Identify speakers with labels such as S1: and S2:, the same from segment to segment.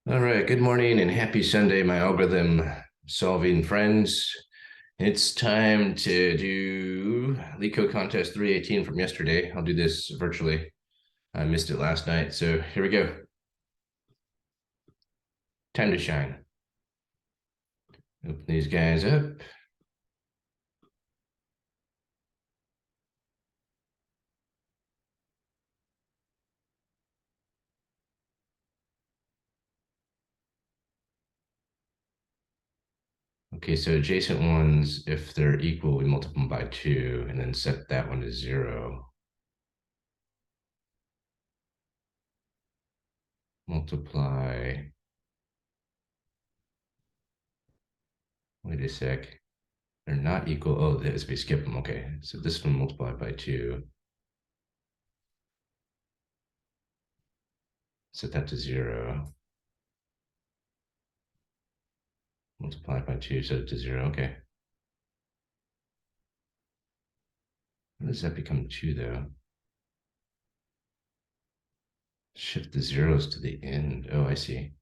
S1: All right, good morning and happy Sunday, my algorithm solving friends. It's time to do LeetCode contest 318 from yesterday. I'll do this virtually. I missed it last night, so here we go. Time to shine. Open these guys up. Okay, so adjacent ones, if they're equal, we multiply them by 2 and then set that one to 0. Multiply. Wait a sec. They're not equal. Oh, this we skip them. Okay, so this one multiplied by 2. Set that to 0. Multiplied by 2, set it to 0. Okay. How does that become 2, though? Shift the zeros to the end. Oh, I see.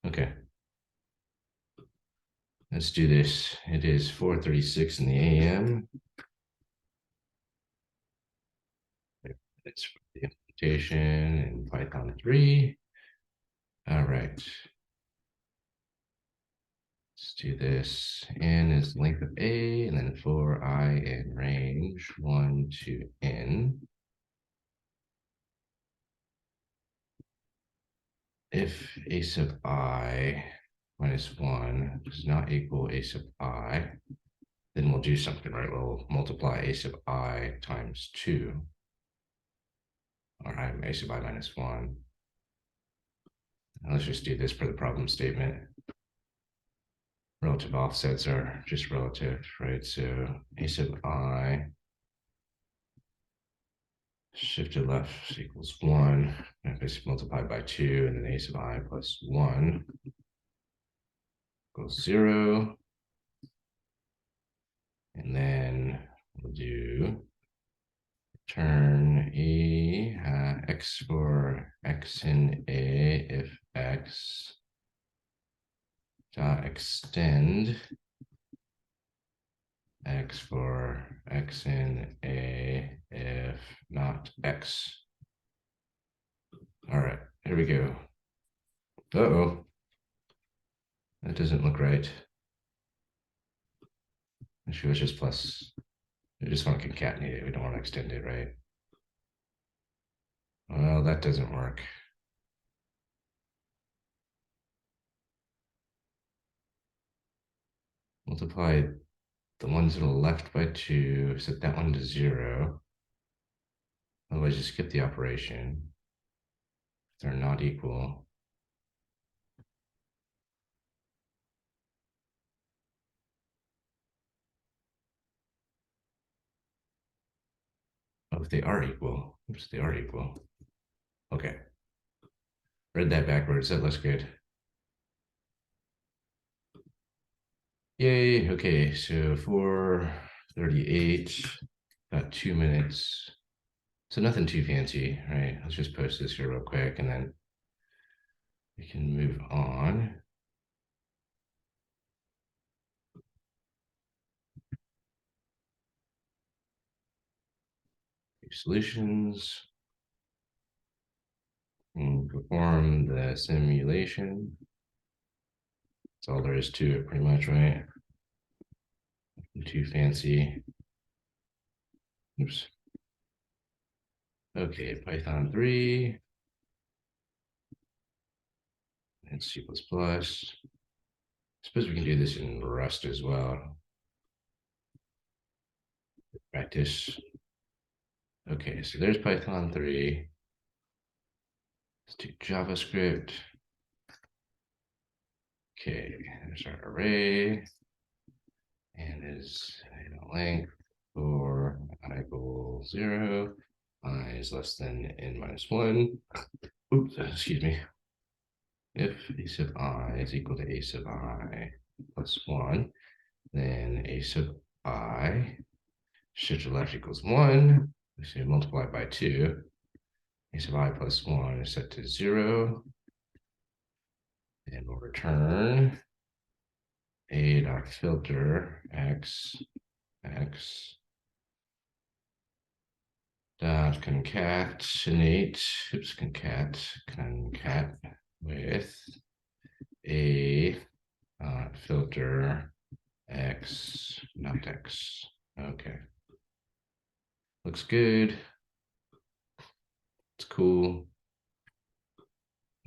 S1: Okay. Let's do this. It is 4:36 in the a.m. It's for the implementation in Python 3. All right. Let's do this. N is length of A, and then for I in range 1 to N. If a sub I minus 1 does not equal a sub I, then we'll do something, right? We'll multiply a sub I times 2. All right, a sub I minus 1. Now let's just do this for the problem statement. Relative offsets are just relative, right? So a sub I shifted left equals 1. And basically multiplied by 2, and then a sub I plus 1 equals 0. And then we'll do turn x for x in A if x dot extend x for x in A if not x. All right, here we go. Uh-oh. That doesn't look right. Actually, it's just plus. We just want to concatenate it. We don't want to extend it, right? Well, that doesn't work. Multiply the ones to the left by 2, set that one to 0. Otherwise, just skip the operation. If they're not equal. Oh, if they are equal. Oops, they are equal. Okay. Read that backwards. That looks good. Yay. Okay, so 4:38, got 2 minutes. So nothing too fancy, right? Let's just post this here real quick and then we can move on. Solutions. And perform the simulation. That's all there is to it, pretty much, right? Nothing too fancy. Oops. Okay, Python 3 and C++. Suppose we can do this in Rust as well. Practice. Okay, so there's Python 3. Let's do JavaScript. Okay, there's our array. And is length for I equals 0. I is less than n minus 1. Oops, excuse me. If a sub I is equal to a sub I plus 1, then a sub I shift to left equals 1. So multiply by 2. A sub I plus 1 is set to 0. and we'll return a dot filter x dot concat with a filter x not x. Okay, looks good. It's cool.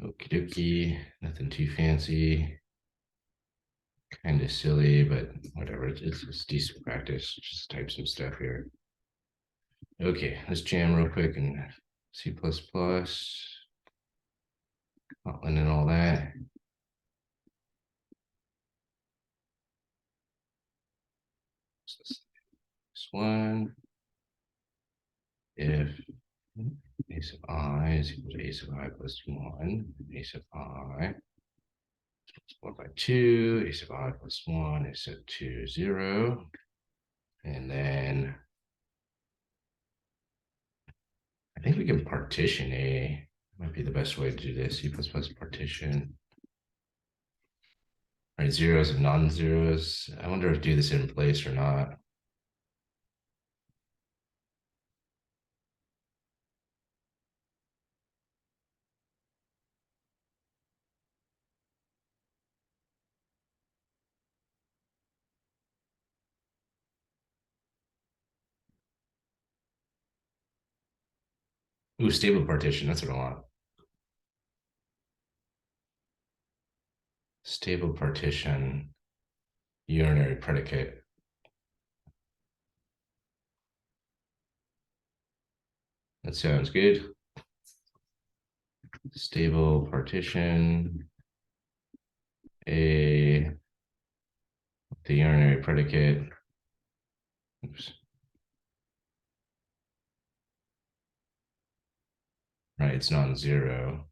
S1: Okie dokie, nothing too fancy. Kind of silly, but whatever. It's decent practice. Just type some stuff here. Okay, let's jam real quick in C++, Kotlin and all that. So this one, if a sub I is equal to a sub I plus 1, a sub I multiplied by 2, a sub I plus 1 is set to 0. And then I think we can partition A. Might be the best way to do this. C++ partition. All right, zeros and non-zeros. I wonder if do this in place or not. Ooh, stable partition. That's what I want. Stable partition, urinary predicate. That sounds good. Stable partition, the urinary predicate. Oops. Right, it's non-zero.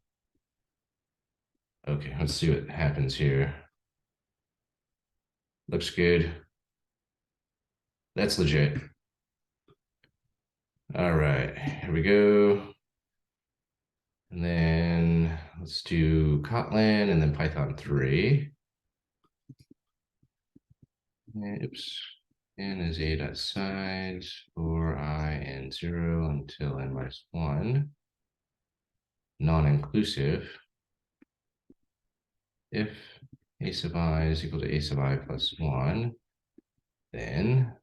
S1: Okay, let's see what happens here. Looks good. That's legit. All right, here we go. And then let's do Kotlin and then Python 3. Oops. N is a dot size for I and 0 until n minus 1. Non-inclusive. If a sub I is equal to a sub I plus 1, then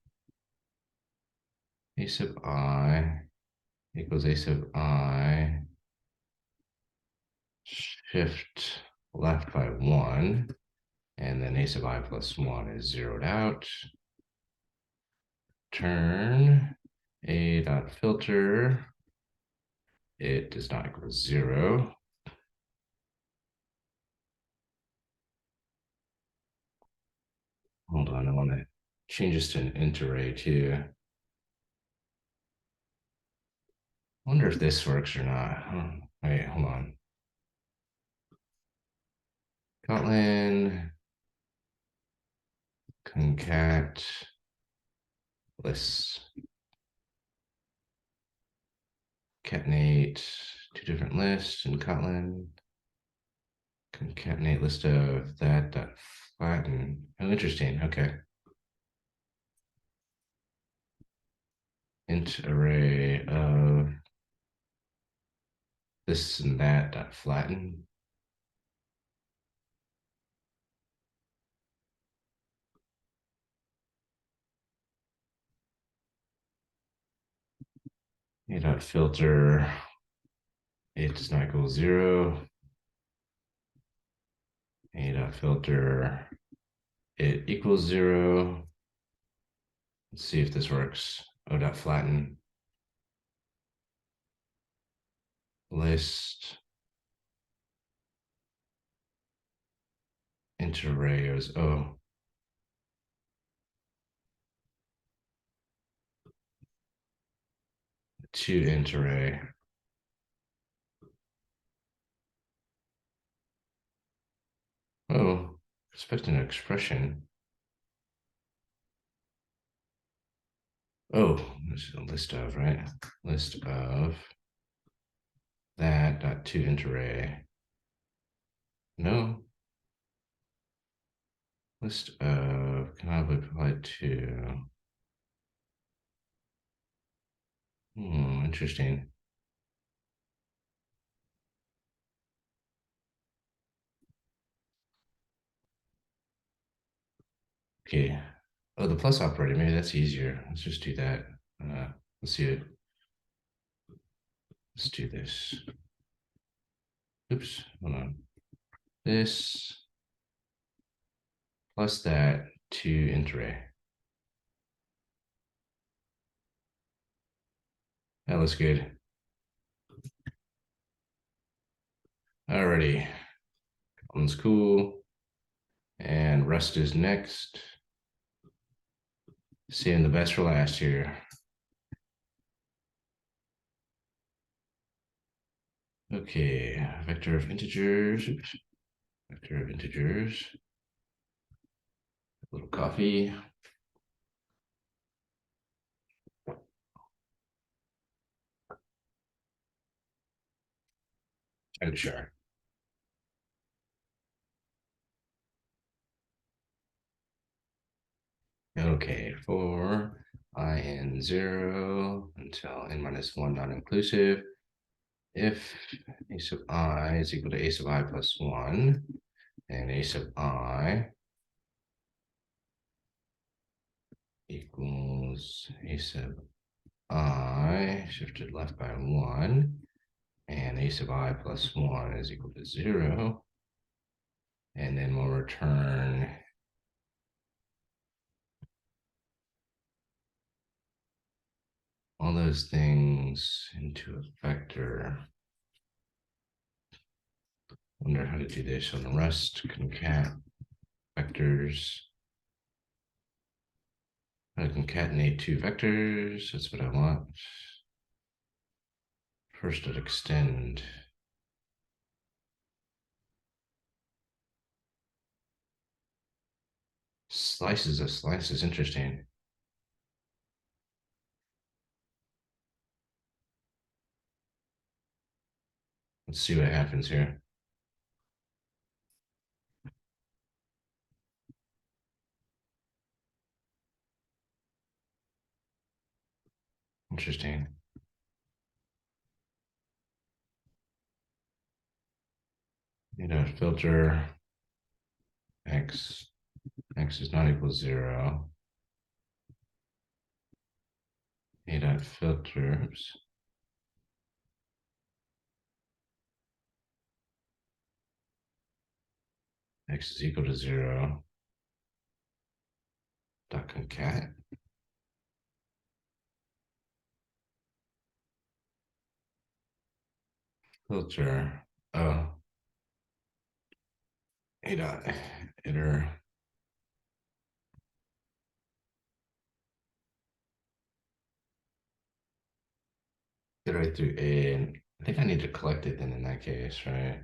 S1: a sub I equals a sub I shift left by 1, and then a sub I plus 1 is zeroed out. Turn a dot filter, it does not equal 0. Hold on, I want to change this to an int array too. I wonder if this works or not. Wait, hold on. Kotlin concat lists. Concatenate two different lists in Kotlin. Concatenate list of that dot flatten. Oh, interesting. Okay. Int array of this and that dot flatten. A dot filter. It does not equal 0. A dot filter. It equals 0. Let's see if this works. O dot flatten. List. Int array is O. To int array. Oh, expect an expression. Oh, this is a list of, right? List of that dot to int array. No, list of can be applied to. Interesting. Okay. Oh, the plus operator, maybe that's easier. Let's just do that. Let's see it. Let's do this. Oops, hold on. This plus that to int array. That looks good. Alrighty. One's cool. And rest is next. Saving the best for last here. Okay, vector of integers. Oops. Vector of integers. A little coffee. And sure. Okay, for I in 0 until n minus 1 non-inclusive. If a sub I is equal to a sub I plus 1, and a sub I equals a sub I shifted left by 1, and a sub I plus 1 is equal to 0, and then we'll return all those things into a vector. Wonder how to do this on the rest concat vectors. I concatenate two vectors. That's what I want. First, I'd extend. Slices of slices, interesting. Let's see what happens here. Interesting. Filter x. X is not equal to 0. Filter. Oops. X is equal to 0. Dot concat. Filter. Oh. A dot iter. Iterate through A, and I think I need to collect it then in that case, right?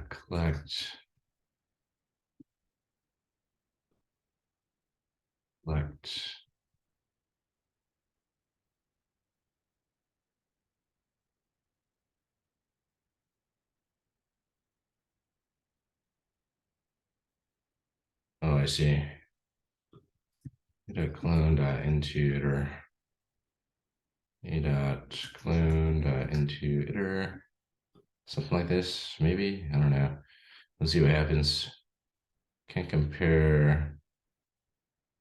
S1: Collect. Oh, I see. Clone into iter. Clone into iter. Something like this, maybe. I don't know. Let's see what happens. Can't compare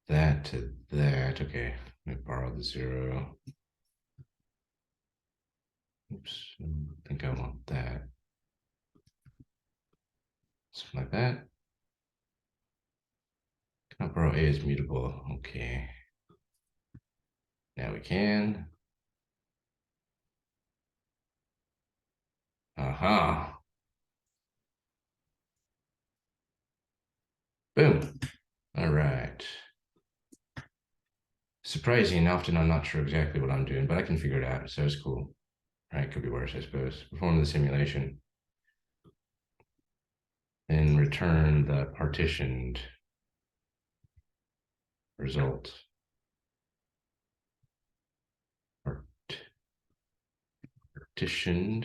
S1: that to that. Okay, let me borrow the 0. Oops, I think I want that. Something like that. Cannot borrow A is mutable. Okay. Now we can. Aha. Boom. All right. Surprising. Often I'm not sure exactly what I'm doing, but I can figure it out. So it's cool. All right, could be worse, I suppose. Perform the simulation. Then return the partitioned result. partitioned.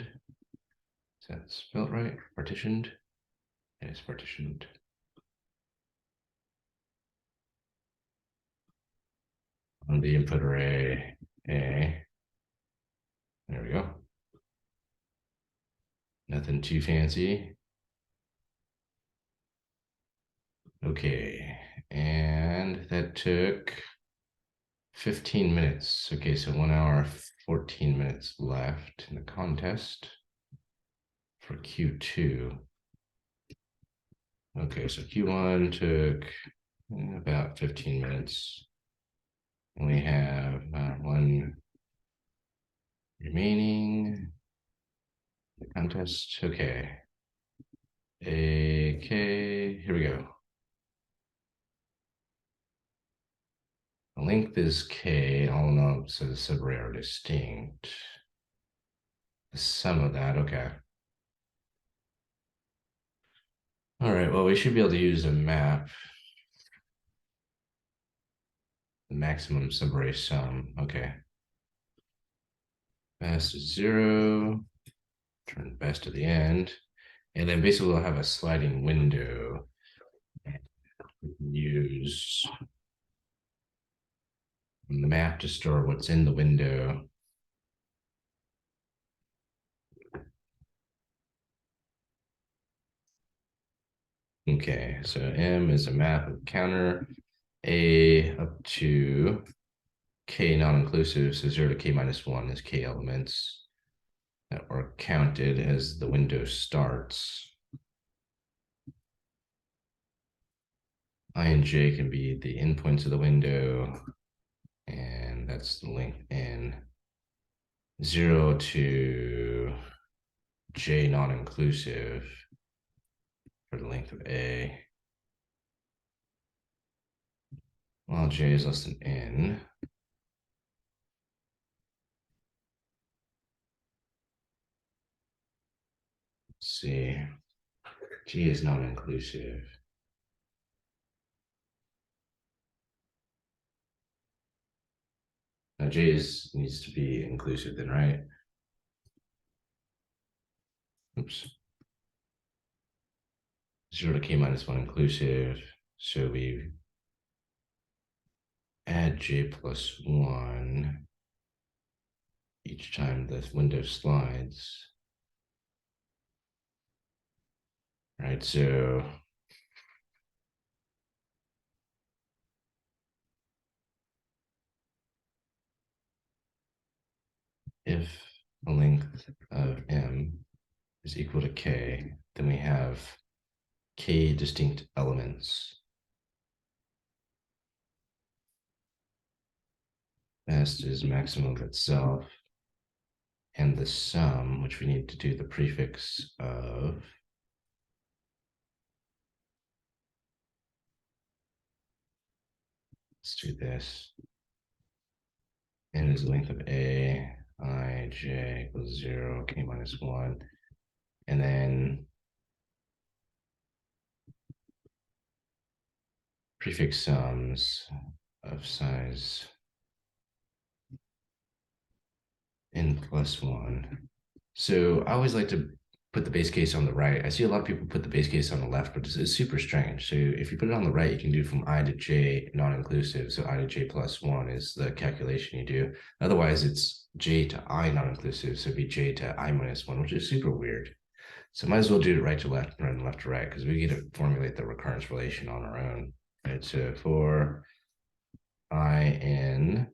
S1: Is that spelled right? Partitioned? It is partitioned. On the input array A. There we go. Nothing too fancy. Okay, and that took 15 minutes. Okay, so 1 hour, 14 minutes left in the contest for Q2. Okay, so Q1 took about 15 minutes. And we have one remaining. The contest. Okay. Okay, here we go. The length is K, all in so the subarray are distinct. The sum of that, okay. All right, well, we should be able to use a map. The maximum subarray sum, okay. Best is 0, turn best to the end. And then basically we'll have a sliding window. We can use the map to store what's in the window. Okay, so M is a map of counter A up to K non-inclusive, so 0 to K minus 1 is K elements that are counted as the window starts. I and J can be the endpoints of the window, and that's the length N. 0 to J non-inclusive for the length of A. While J is less than N. Let's see. G is non-inclusive. Now J needs to be inclusive then, right? Oops. 0 to K minus 1 inclusive. So we add J plus 1 each time the window slides. Right, so if the length of M is equal to K, then we have K distinct elements. Best is maximum of itself, and the sum, which we need to do the prefix of, let's do this. N is the length of A, I, J equals 0, K minus 1. And then prefix sums of size N plus 1. So I always like to put the base case on the right. I see a lot of people put the base case on the left, but it's super strange. So if you put it on the right, you can do from I to J non-inclusive. So I to J plus 1 is the calculation you do. Otherwise, it's J to I non-inclusive. So it'd be J to I minus 1, which is super weird. So might as well do it right to left and left to right, because we get to formulate the recurrence relation on our own. Right, so for I in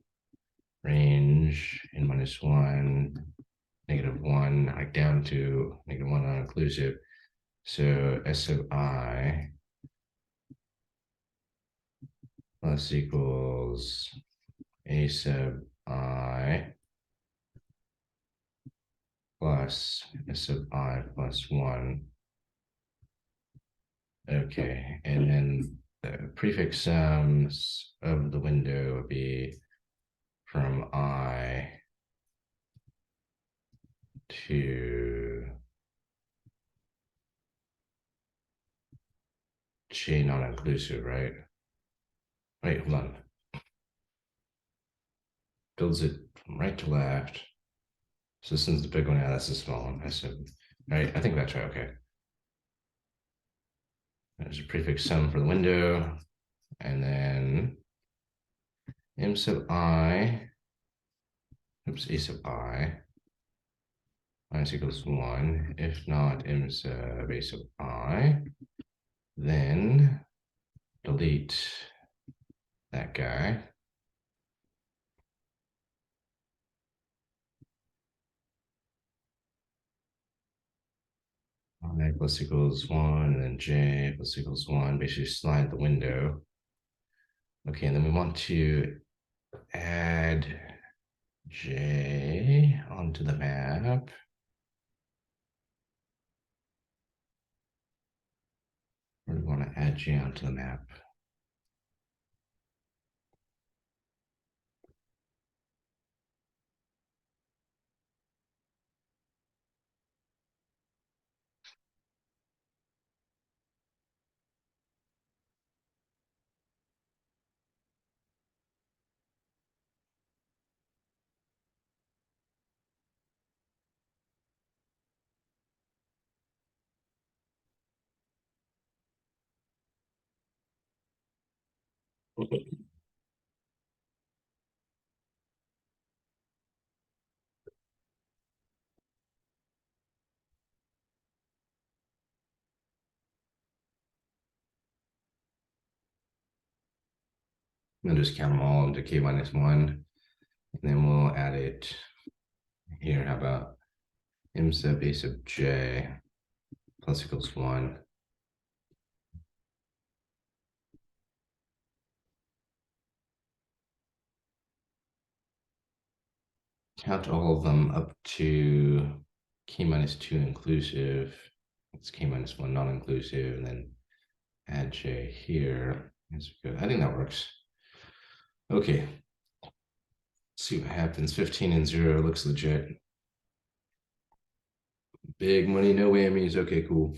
S1: range n minus 1, -1, like down to -1 non-inclusive. So S of I plus equals A sub I plus S of I plus 1. Okay, and then the prefix sums of the window would be from I to J non-inclusive, right? Wait, hold on. Builds it from right to left. So this is the big one. Yeah, that's the small one. I said, right. I think that's right. Okay. There's a prefix sum for the window, and then m sub I, oops, a sub I minus equals 1. If not m sub a sub I, then delete that guy. I plus equals 1, and then j plus equals 1. Basically slide the window. Okay, and then we want to add j onto the map. Or do we want to add j onto the map? We'll just count them all into k minus 1. And then we'll add it here. How about m sub a sub j plus equals 1. Count all of them up to k minus 2 inclusive. It's k minus 1 non-inclusive, and then add j here. That's good. I think that works. Okay. Let's see what happens. 15 and 0 looks legit. Big money, no whammies. Okay, cool.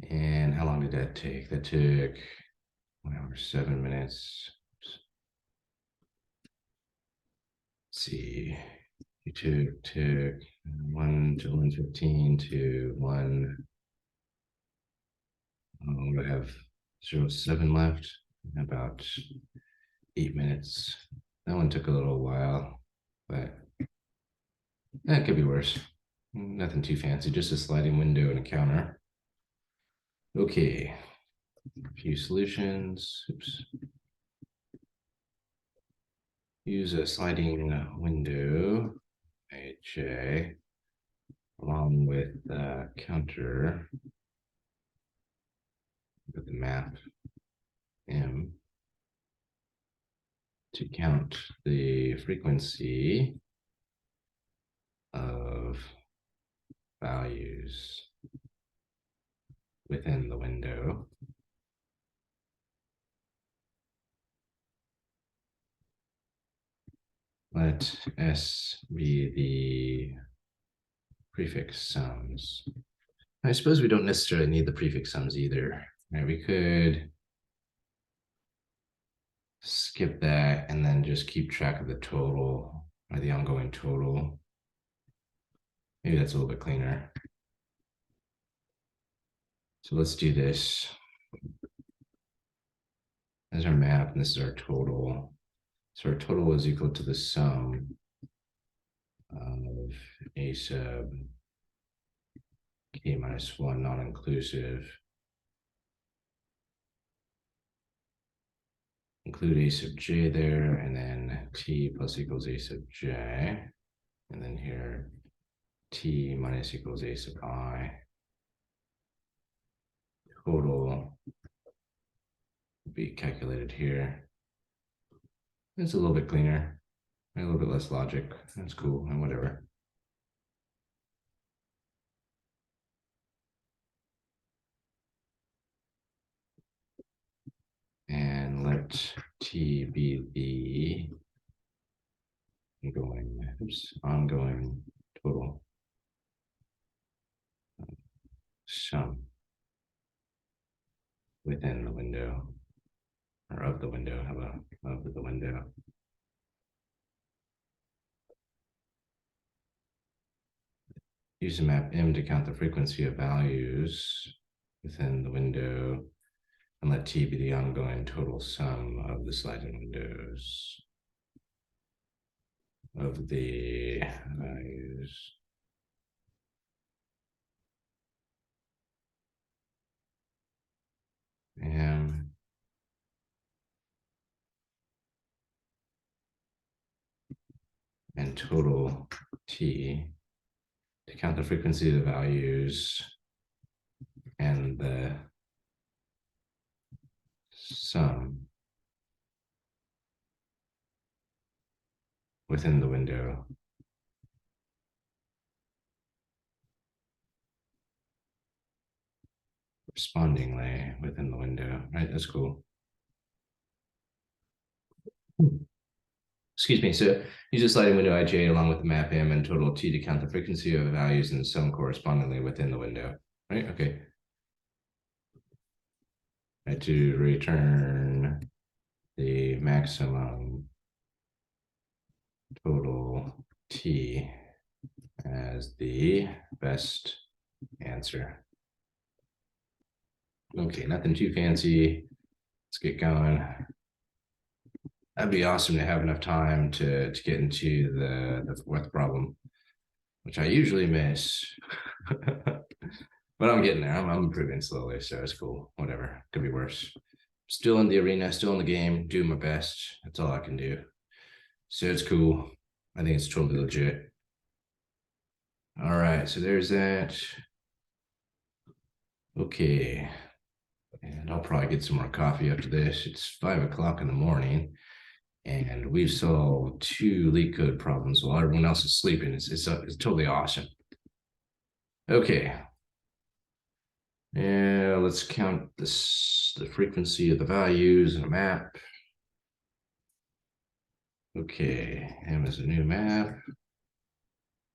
S1: And how long did that take? That took 1 hour, 7 minutes. Let's see. You took 1 to 1:15 to 1. We have 0:07 left. About 8 minutes. That one took a little while, but that could be worse. Nothing too fancy, just a sliding window and a counter. Okay, a few solutions. Oops. Use a sliding window, HA, along with the counter with the map M to count the frequency of values within the window. Let S be the prefix sums. I suppose we don't necessarily need the prefix sums either. Right? We could skip that and then just keep track of the total or the ongoing total. Maybe that's a little bit cleaner. So let's do this. There's our map, and this is our total. So our total is equal to the sum of a sub k minus 1 non-inclusive. Include a sub j there, and then t plus equals a sub j. And then here, t minus equals a sub I. Total will be calculated here. It's a little bit cleaner, a little bit less logic. That's cool, and whatever. And let t be the ongoing total sum within the window, or of the window. How about of the window? use the map M to count the frequency of values within the window, and let T be the ongoing total sum of the sliding windows of the values. And total T to count the frequency of the values and the sum within the window. Correspondingly within the window, right? That's cool. Excuse me. So use a sliding window ij along with the map M and total T to count the frequency of the values and the sum correspondingly within the window, right? Okay. Right, to return the maximum total T as the best answer. Okay, nothing too fancy. Let's get going. That'd be awesome to have enough time to get into the fourth problem, which I usually miss. But I'm getting there. I'm improving slowly, so it's cool. Whatever. Could be worse. Still in the arena, still in the game, doing my best. That's all I can do. So it's cool. I think it's totally legit. All right, so there's that. Okay. And I'll probably get some more coffee after this. It's 5 o'clock in the morning, and we've solved 2 LeetCode problems while everyone else is sleeping. It's totally awesome. Okay. Yeah, let's count the frequency of the values in a map. Okay, M is a new map.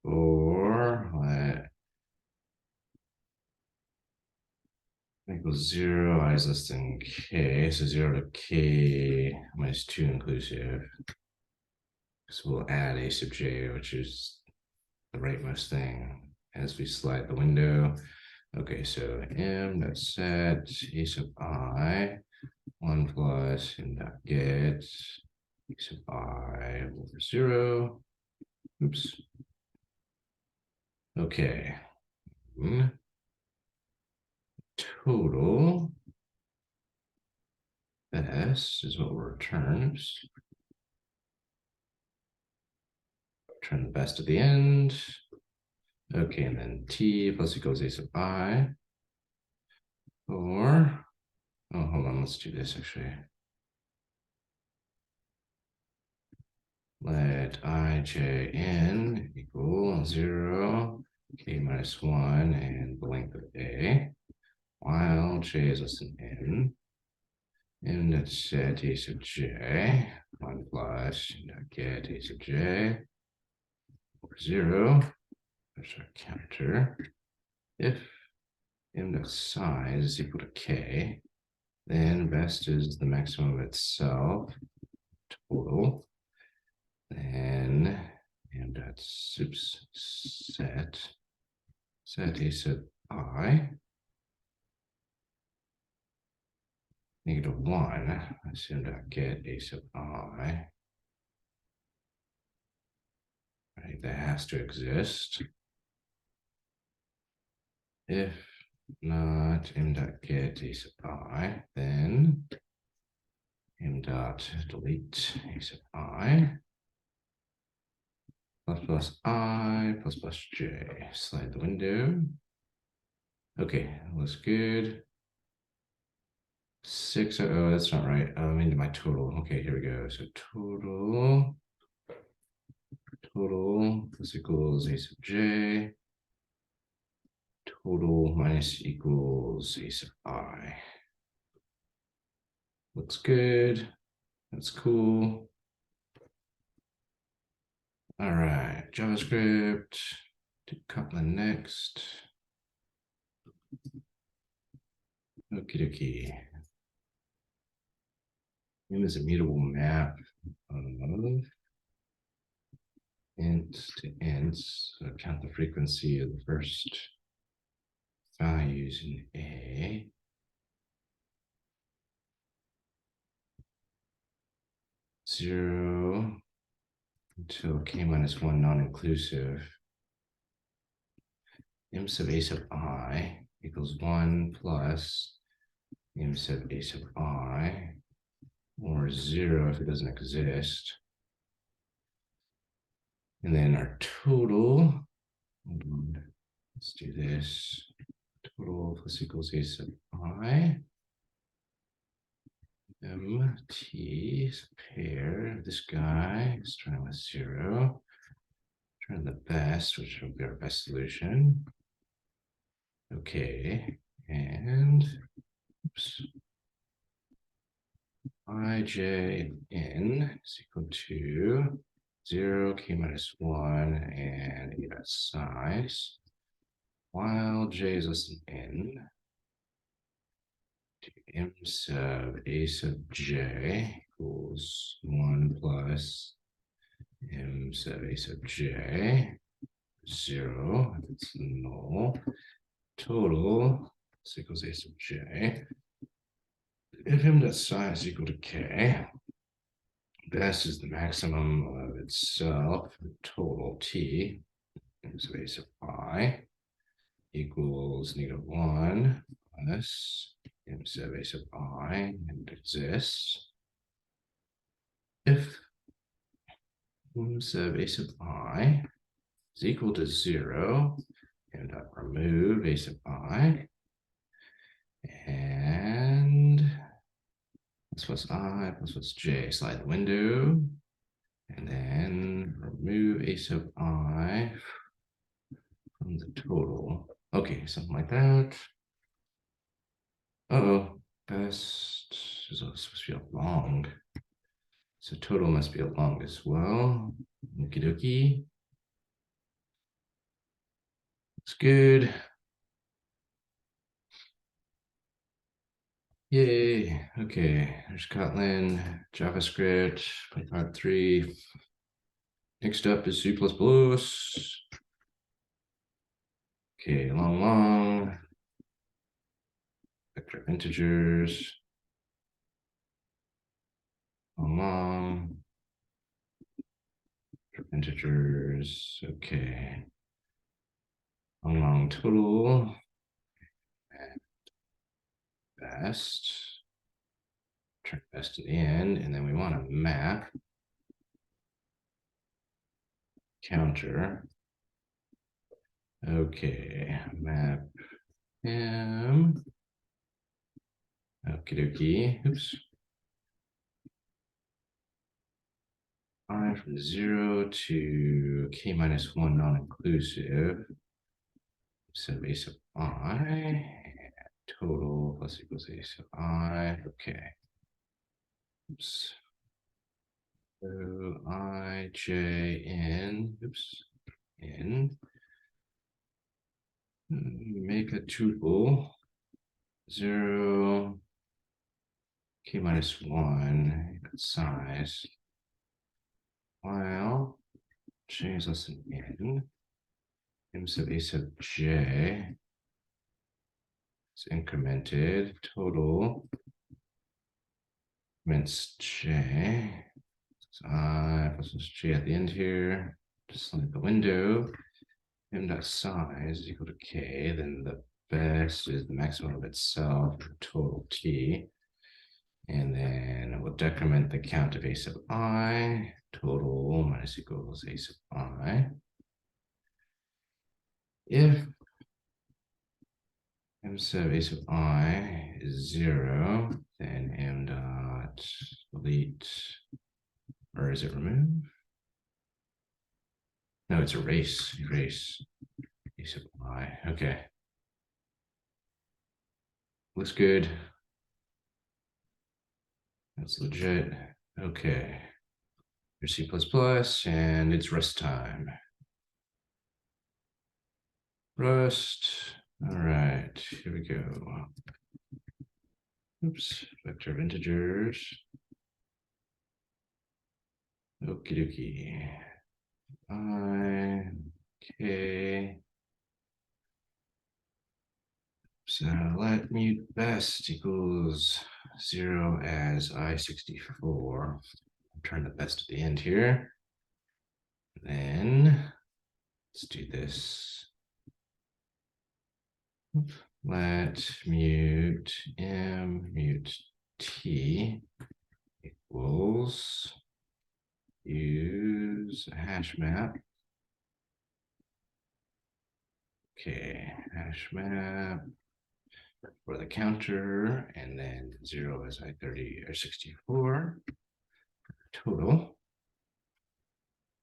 S1: Or let equals 0, I is less than k, so 0 to k minus 2 inclusive. So we'll add a sub j, which is the rightmost thing as we slide the window. Okay, so m dot set a sub I 1 plus m dot get a sub I over 0. Oops. Okay. Total best is what we'll return. Return the best at the end. Okay, and then t plus equals a sub I. Or, oh, hold on, let's do this actually. Let ijn equal 0, k minus 1, and the length of a, while j is less than n. And let's set a sub j, 1 plus get a sub j over 0. There's our counter. If m dot size is equal to k, then best is the maximum of itself, total. Then m dot subset a sub I -1. Let's m dot get a sub I. Right, that has to exist. If not m dot get a sub I, then m dot delete a sub I plus I plus j. Slide the window. Okay, looks good. 6, oh, that's not right. I'm into my total. Okay, here we go. So total plus equals a sub j. Total minus equals a sub I. Looks good. That's cool. All right, JavaScript to Kotlin next. Okie dokie. M is a mutable map of int to int, so count the frequency of the first values in A. Zero until k minus one non-inclusive. M sub a sub I equals 1 plus m sub a sub I, or 0 if it doesn't exist. And then our total, let's do this, total plus equals a sub I, mt is a pair of this guy, starting with 0, try the best, which will be our best solution. Okay, and oops, ij n is equal to 0, k minus 1, and a dot size, while j is less than n, m sub a sub j equals 1 plus m sub a sub j, 0, it's null, total is equals a sub j. If m dot size is equal to k, best is the maximum of itself, total t, m sub a sub I equals -1 plus m sub a sub I, and it exists. If m sub a sub I is equal to 0, m dot remove a sub I, and plus I plus j, slide the window, and then remove a sub I from the total. Okay, something like that. Uh-oh, best is supposed to be a long. So total must be a long as well. Okie dokie. It's good. Yay. Okay, there's Kotlin, JavaScript, Part 3. Next up is C++. Okay, long. Vector of integers. Long. Integers. Okay. Long total. And best. Turn best to the end, and then we want to map counter. Okay, map m. Okie dokie. Oops. I from 0 to k minus 1 non-inclusive. Sub a sub I. Total plus equals a sub I. Okay. Oops. So I, j, n. Oops. N. Make a tuple. 0, k minus 1, size, while j is less than n, m sub a sub j is incremented, total increments j, so I plus j at the end here, just like the window, m dot size is equal to k, then the best is the maximum of itself, total t. And then we'll decrement the count of a sub I, total minus equals a sub I. If m sub a sub I is 0, then m dot delete, or is it remove? No, it's erase a sub I. Okay. Looks good. That's legit. Okay. Here's C++, and it's Rust time. Rust. All right, here we go. Oops, vector of integers. Okie dokie. I, K. So let mute best equals 0 as I64. Turn the best at the end here. Then let's do this. Let mute m mute t equals use a hash map. Okay, hash map for the counter, and then 0 as I30 or 64 total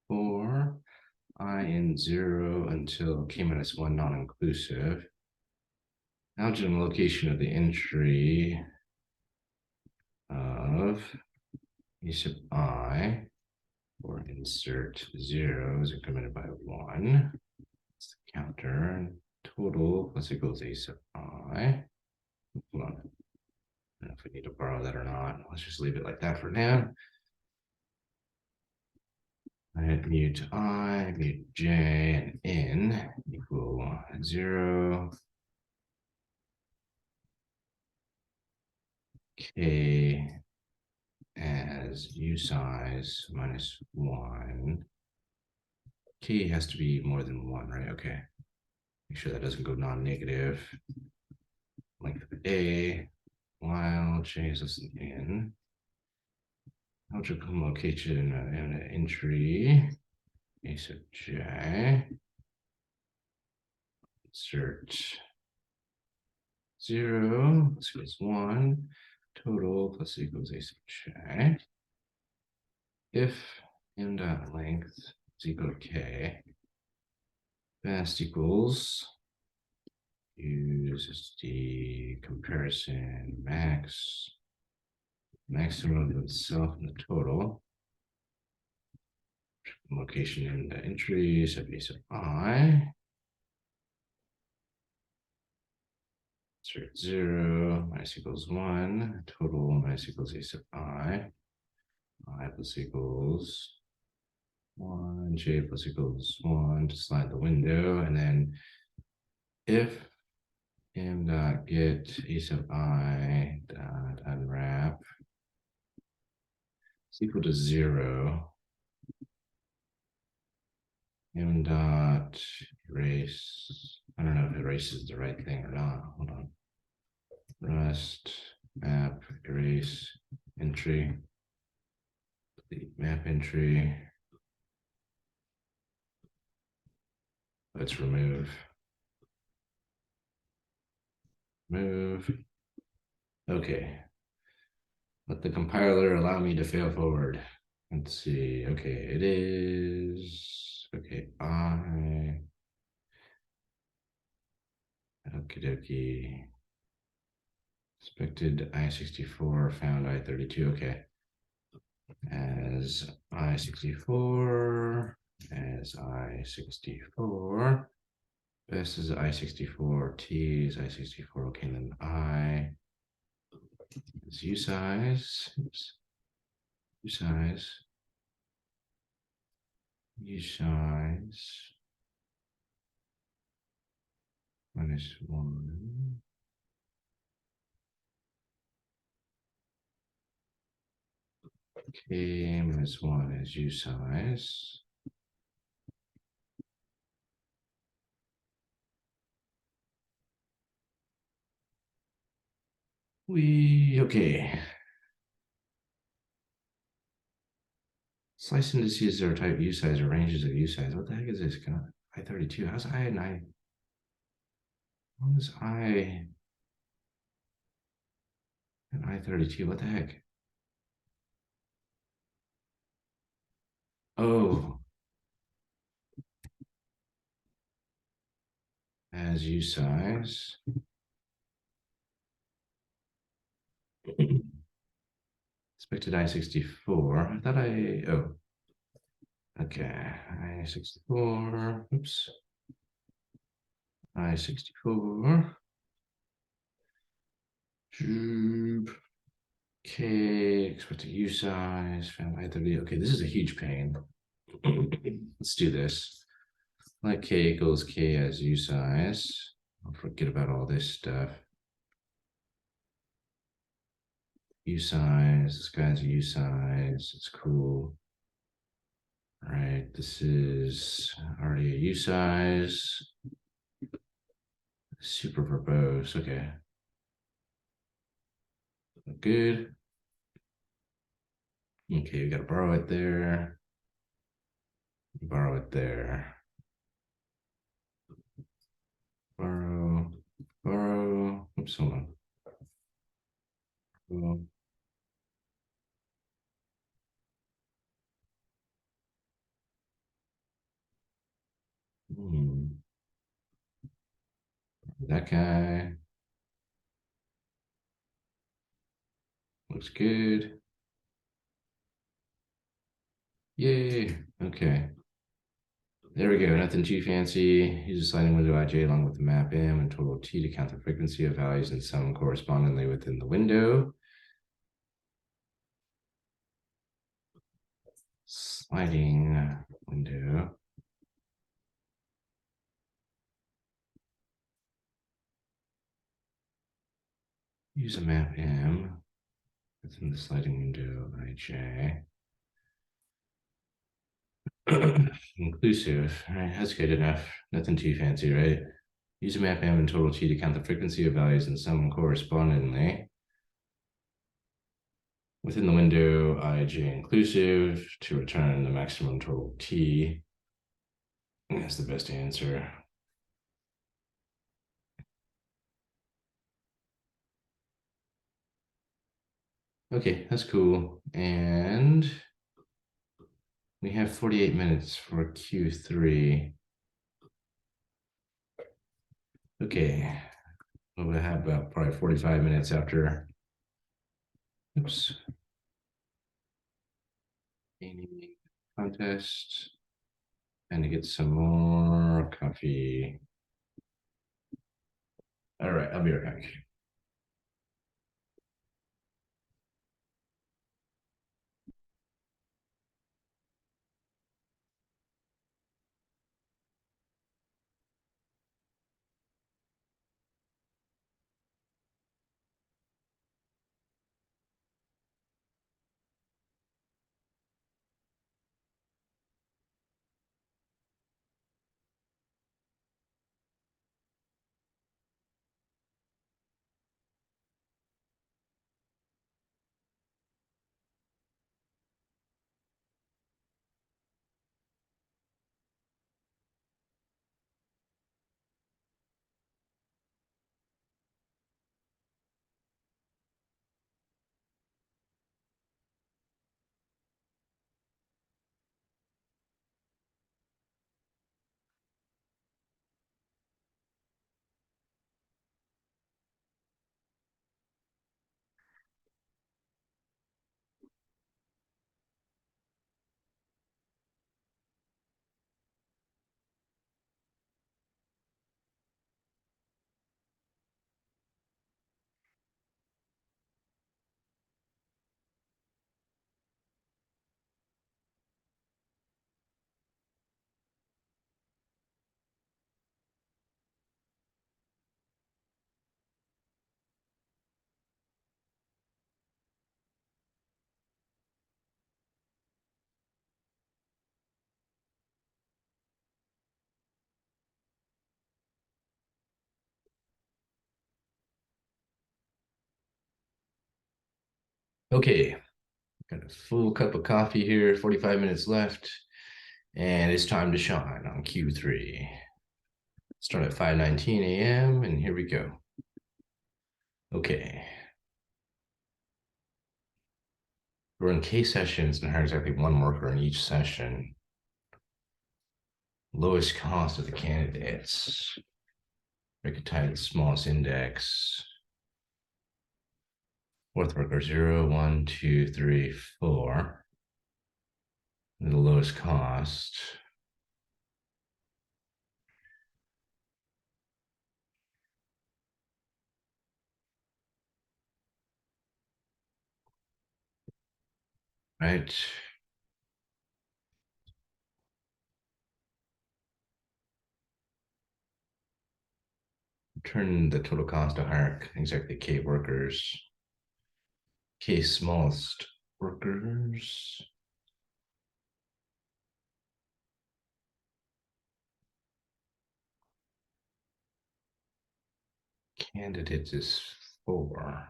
S1: for I in 0 until k minus 1 non-inclusive. Algebra location of the entry of a sub I, or insert 0 is incremented by 1. It's the counter. Total plus equals a sub I. Hold on. I don't know if we need to borrow that or not. Let's just leave it like that for now. I mute I, mute j, and n equal 0. K as u size minus 1. K has to be more than 1, right? Okay. Make sure that doesn't go non-negative. Length of A, while j is less than n. Algebra location and an entry. A sub j. Insert 0 plus equals 1. Total plus equals a sub j. If m dot length is equal to k, best equals use the comparison maximum of itself and the total. Location in the entry, sub a sub I. Insert 0 minus equals 1. Total minus equals a sub I. I plus equals 1. J plus equals 1 to slide the window. And then if m dot get a sub I dot unwrap is equal to 0, m dot erase. I don't know if erase is the right thing or not. Hold on. Rust map erase entry. Delete map entry. Let's remove. Move. Okay. Let the compiler allow me to fail forward. Let's see. Okay, it is. Okay, okie dokie. Expected I64, found I32. Okay. As I64, as I64. Best is I64, T is I64. Okay, then I is U size. Oops. U size. U size minus 1. K minus 1 is U size. Okay. Slice indices are type U size or ranges of U size. What the heck is this? I32. How's I and I? How is I and I32? What the heck? Oh, as U size. Expected I64. I thought okay. I64. Oops. I64. K, expected U size, found I30. Okay, this is a huge pain. Let's do this. Let k equals k as u size. I'll forget about all this stuff. U size, this guy's a U size, it's cool. All right, this is already a U size. Super verbose, okay. Good. Okay, we gotta borrow it there. Borrow it there. Borrow, borrow. Oops, hold on. Hmm. That guy looks good. Yay. Okay. There we go. Nothing too fancy. Use a sliding window ij along with the map m and total t to count the frequency of values and sum correspondingly within the window. Sliding window. Use a map m within the sliding window ij. Inclusive. All right, that's good enough. Nothing too fancy, right? Use a map m and total t to count the frequency of values and sum correspondingly within the window ij inclusive to return the maximum total t. That's the best answer. Okay, that's cool. And we have 48 minutes for Q3. Okay, we'll have about probably 45 minutes after. Oops. Gaming contest. And to get some more coffee. All right, I'll be right back. Okay, got a full cup of coffee here, 45 minutes left, and it's time to shine on Q3. Start at 5:19 a.m. and here we go. Okay. We're in K sessions and hire exactly one worker in each session. Lowest cost of the candidates. Record type the smallest index. Fourth worker 0, 1, 2, 3, 4. And the lowest cost. Right. Turn the total cost to hire exactly K workers. K smallest workers. Candidates is 4.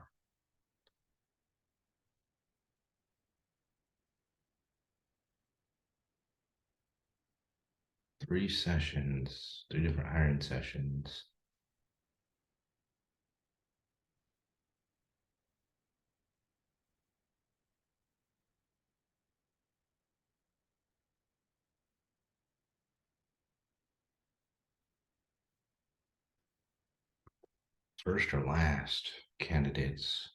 S1: 3 sessions, 3 different hiring sessions. First or last candidates.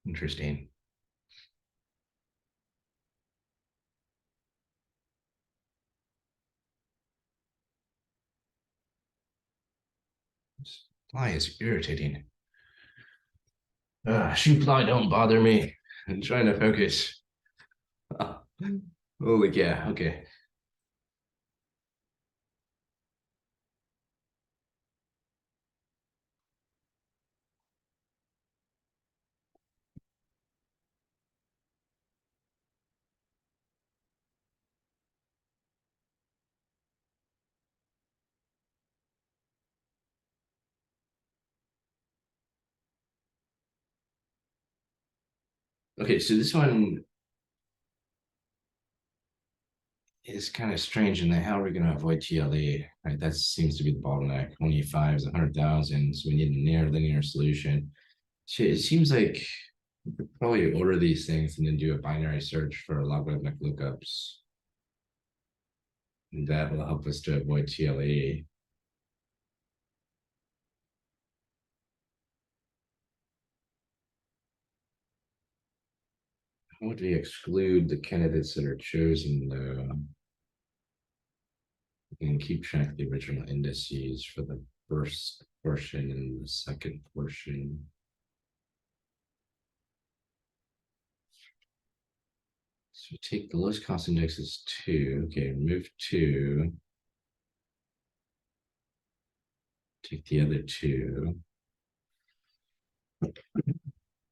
S1: Interesting. This fly is irritating. Shoot fly, don't bother me. I'm trying to focus. Holy yeah, okay. Okay, so this one is kind of strange in that how are we going to avoid TLE? Right, that seems to be the bottleneck. 25 is 100,000, so we need a near linear solution. Shit, it seems like we could probably order these things and then do a binary search for logarithmic lookups. And that will help us to avoid TLE. How would we exclude the candidates that are chosen though? We can keep track of the original indices for the first portion and the second portion. So take the lowest cost index is 2. Okay, remove 2. Take the other 2.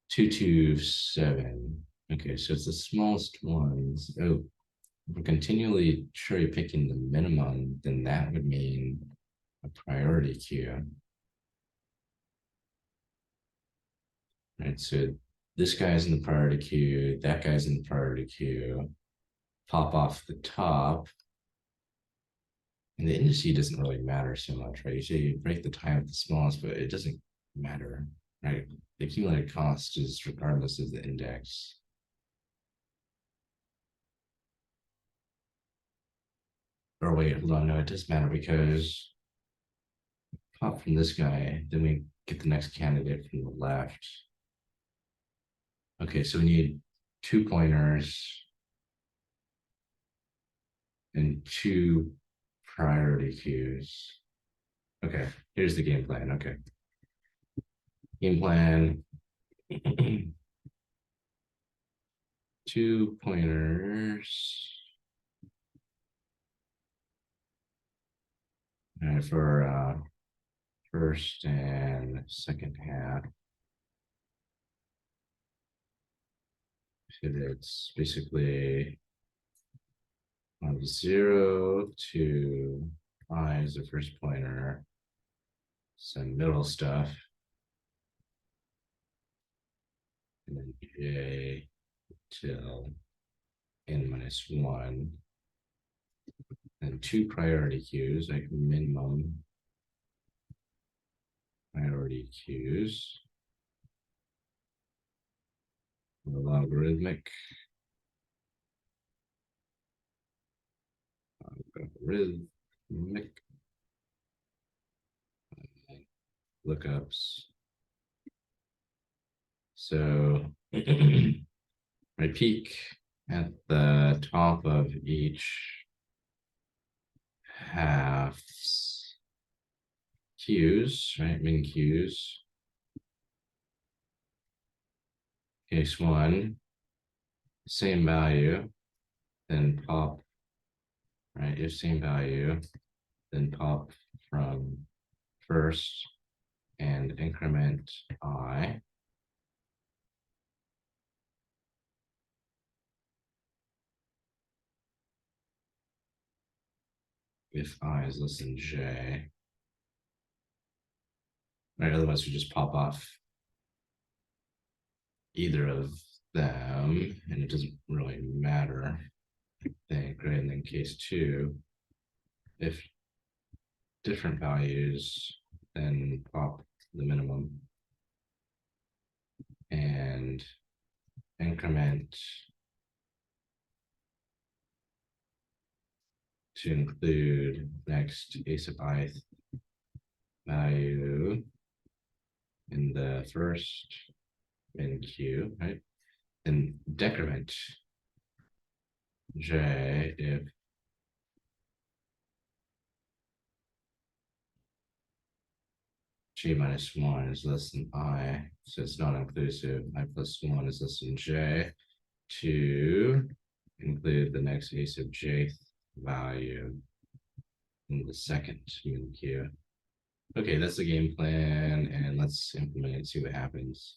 S1: 227. Okay, so it's the smallest ones. Oh, if we're continually cherry picking the minimum, then that would mean a priority queue. Right, so this guy's in the priority queue, that guy's in the priority queue. Pop off the top. And the indice doesn't really matter so much, right? Usually you break the time at the smallest, but it doesn't matter, right? The accumulated cost is regardless of the index. Or wait, hold on, no, it does matter because pop from this guy, then we get the next candidate from the left. Okay, so we need 2 pointers and 2 priority queues. Okay, here's the game plan. Okay. Game plan. 2 pointers. For first and second half. So it's basically 0 to I is the first pointer, some middle stuff, and then j till n-1, and 2 priority queues, like minimum priority queues, logarithmic lookups. So my peak at the top of each halves queues, right? Min queues. Case one, same value, then pop, right? If same value, then pop from first and increment I. If I is less than j. Right, otherwise we just pop off either of them, and it doesn't really matter. I think, right? And then case two, if different values, then pop the minimum and increment to include next a sub ith value in the first min queue, right? And decrement j if j minus 1 is less than I, so it's not inclusive. I plus 1 is less than j, to include the next a sub jth value in the second min queue. Okay, that's the game plan, and let's implement it, see what happens.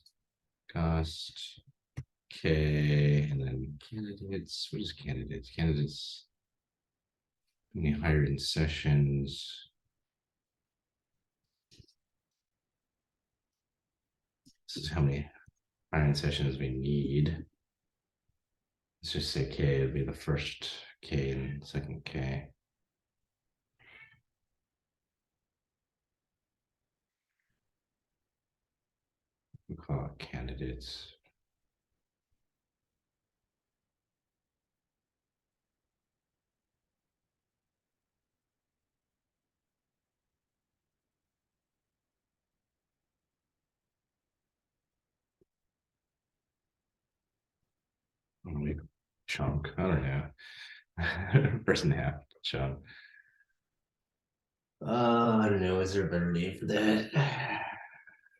S1: Cost k, and then candidates. What is candidates? Candidates, how many hired in sessions? This is how many hiring sessions we need. Let's just say k, it'll be the first k and second k. We'll call it candidates. Make chunk. I don't know. First and a half chunk. I don't know. Is there a better name for that?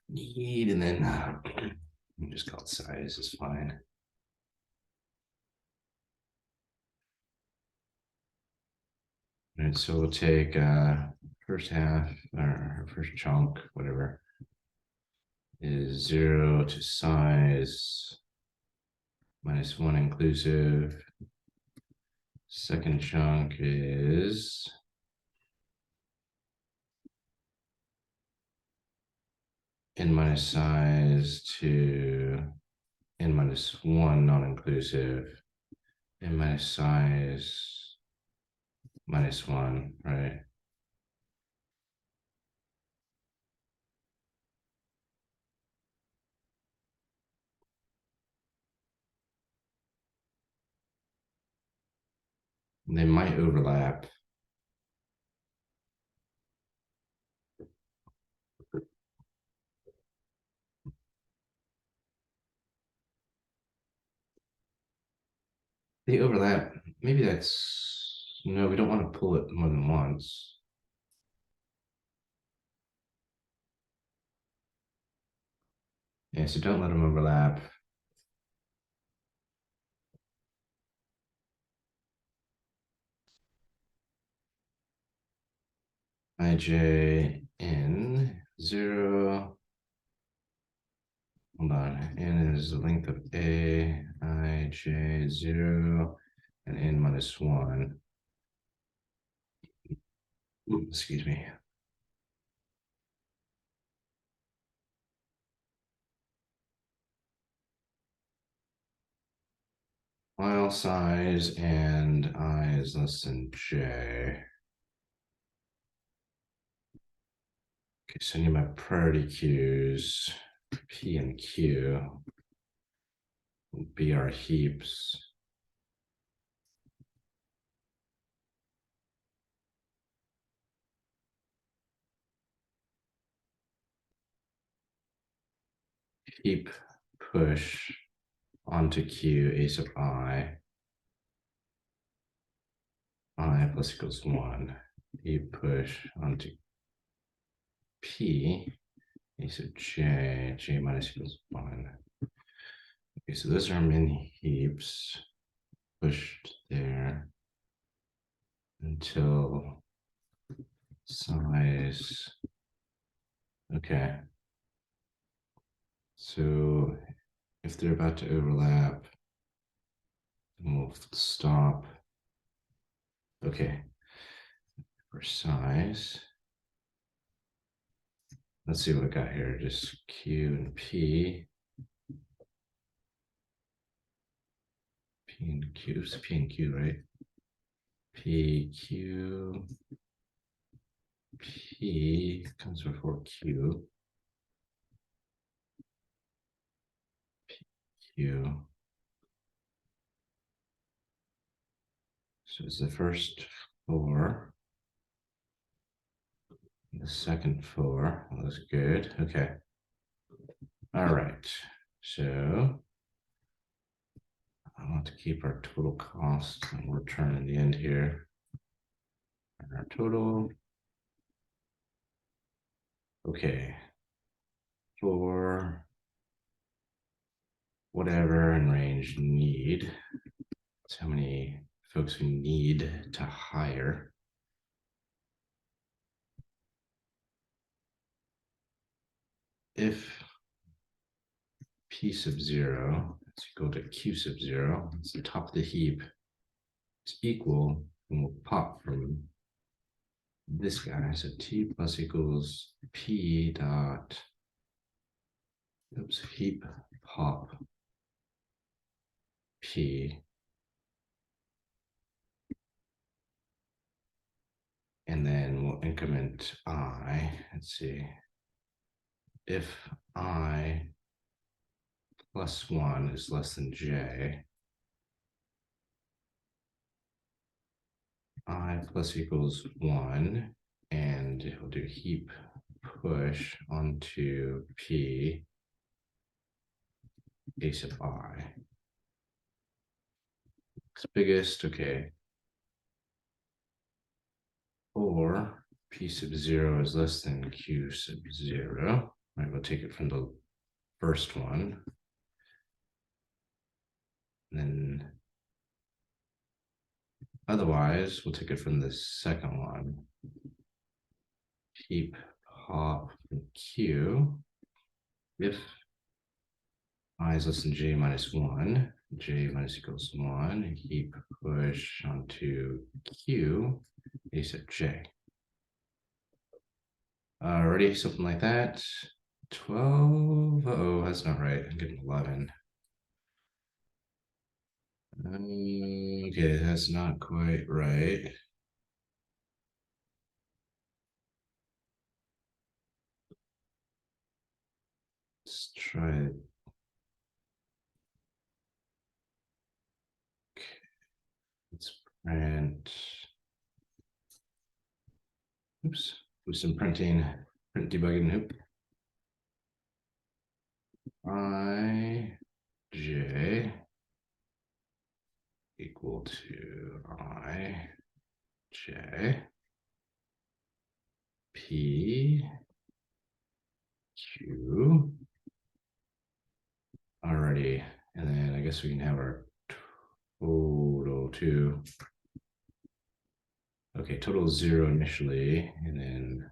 S1: Need, and then just call it size is fine. All right, so we'll take first half or first chunk, whatever, is 0 to size minus 1 inclusive. Second chunk is n minus size to n minus 1 non-inclusive, n minus size minus 1, right? They might overlap. They overlap. Maybe that's, no, we don't want to pull it more than once. Yeah, so don't let them overlap. Ij n 0. Hold on. N is the length of A, Ij 0, and n minus 1. Ooh, excuse me. File size and I is less than j. Okay, so I need my priority queues. P and Q will be our heaps. Heap push onto Q, a sub I plus equals 1. P push onto P. So J minus equals 1. Okay, so those are min heaps pushed there until size. Okay. So if they're about to overlap, we'll stop. Okay. For size. Let's see what I got here. Just Q and P. P and Q. It's P and Q, right? P, Q, P comes before Q. Q. So it's the first 4. The second 4. That was good. Okay. All right. So I want to keep our total cost and return in the end here. And our total. Okay. For whatever in range need. That's how many folks we need to hire. If P sub 0 is equal to Q sub 0, it's the top of the heap, is equal, and we'll pop from this guy. So T plus equals P dot, oops, heap pop P. And then we'll increment I. Let's see. If I plus 1 is less than J, I plus equals 1, and we'll do heap push onto P a sub I. It's biggest, okay. Or P sub 0 is less than Q sub 0. Right, we'll take it from the first one. And then otherwise, we'll take it from the second one. Heap pop from Q. If I is less than J minus 1, J minus equals 1, heap push onto Q, a sub J. Already something like that. 12. Oh, that's not right. I'm getting 11. Okay, that's not quite right. Let's try it. Okay. Let's print. Oops. Do some printing. Print debugging. Nope. I J equal to I J P Q. Alrighty, and then I guess we can have our total too. Okay, total 0 initially, and then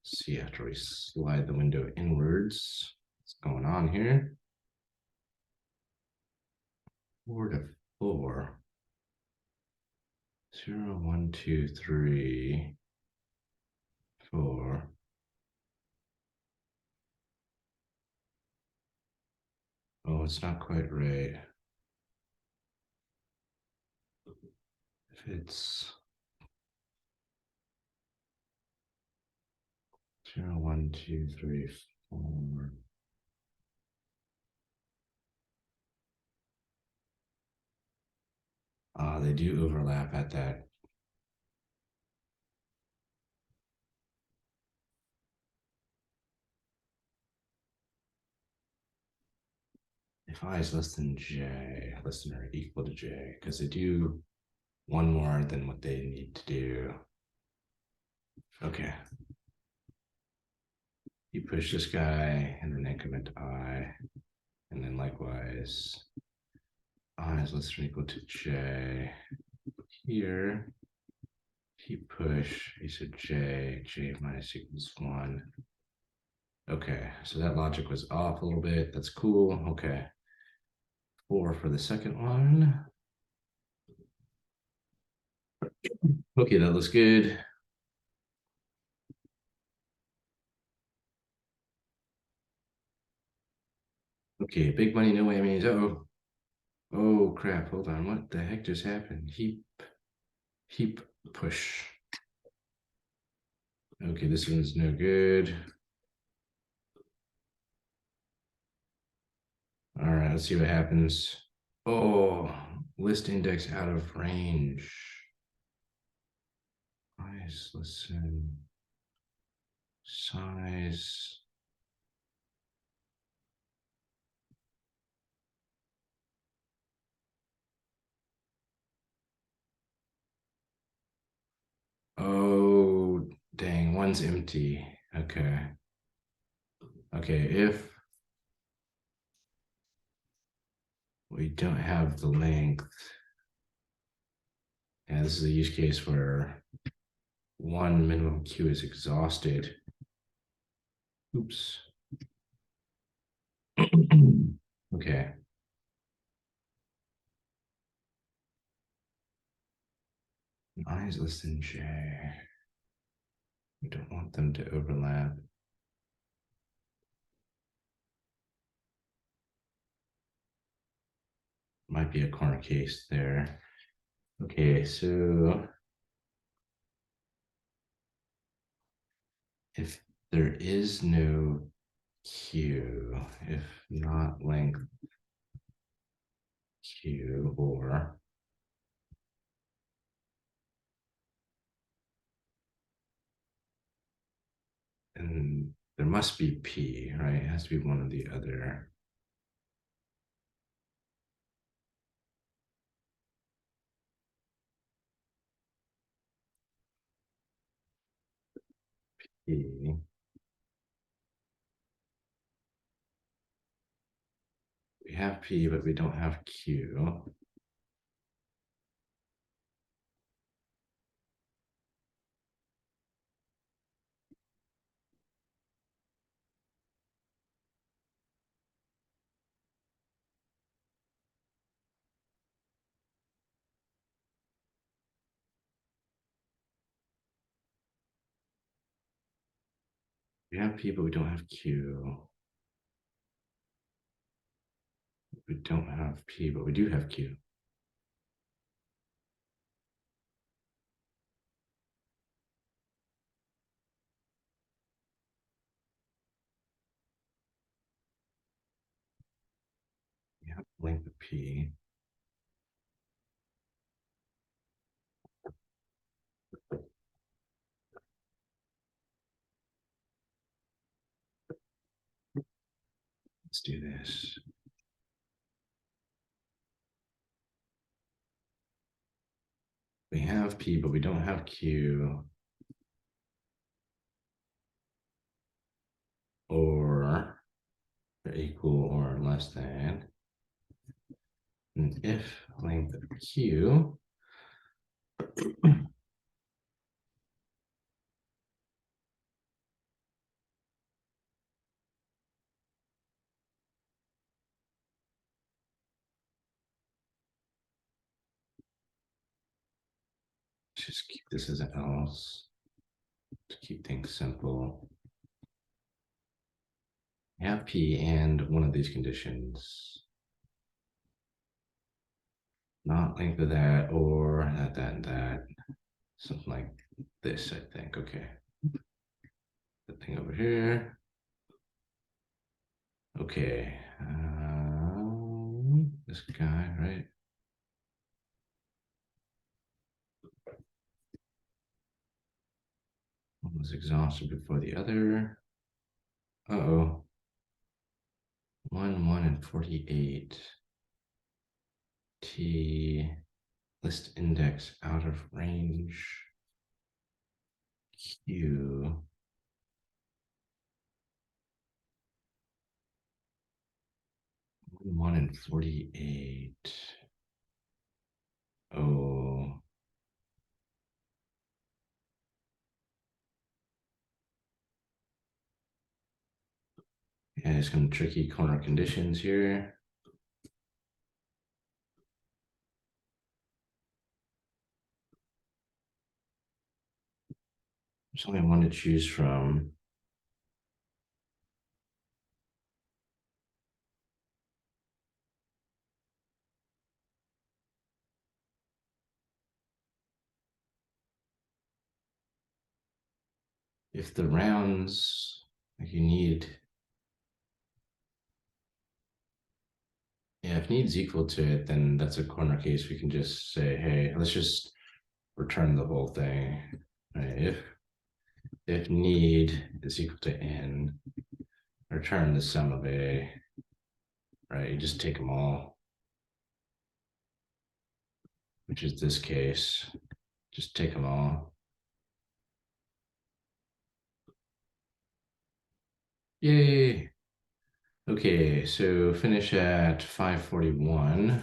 S1: see after we slide the window inwards, what's going on here. 4 to 4. 0, 1, 2, 3, 4. Oh, it's not quite right. If it's 0, 1, 2, 3, 4. They do overlap at that. If I is less than J, less than or equal to J, because they do one more than what they need to do. Okay. You push this guy and then increment I, and then likewise I is less than or equal to J. Here, he push, he said J minus equals 1. Okay, so that logic was off a little bit. That's cool. Okay. 4 for the second one. Okay, that looks good. Okay, big money, no whammies. Uh-oh. Oh, crap. Hold on. What the heck just happened? Heap, push. Okay, this one's no good. All right, let's see what happens. Oh, list index out of range. Size, listen. Size. Oh, dang, one's empty. Okay. Okay, if we don't have the length, and this is a use case where one minimum queue is exhausted. Oops. Okay. I is less than J. We don't want them to overlap. Might be a corner case there. Okay, so if there is no queue, if not length queue, or and there must be P, right? It has to be one or the other. P. We have P, but we don't have Q. We have P, but we don't have Q. We don't have P, but we do have Q. We have length of P. Let's do this. We have P, but we don't have Q. Or equal or less than. And if length of Q just keep this as an else to keep things simple. We have P and one of these conditions. Not length of that or that, and that. Something like this, I think. Okay. The thing over here. Okay. This guy, right? One was exhausted before the other. Uh-oh. 1, 1, and 48. T list index out of range. Q. 1 in 48. Oh. Yeah, some tricky corner conditions here. There's only one to choose from. If the rounds, like you need, yeah, if need's equal to it, then that's a corner case. We can just say, hey, let's just return the whole thing. Right? If need is equal to n, return the sum of a, right? You just take them all, which is this case. Just take them all. Yay. Okay, so finish at 5:41.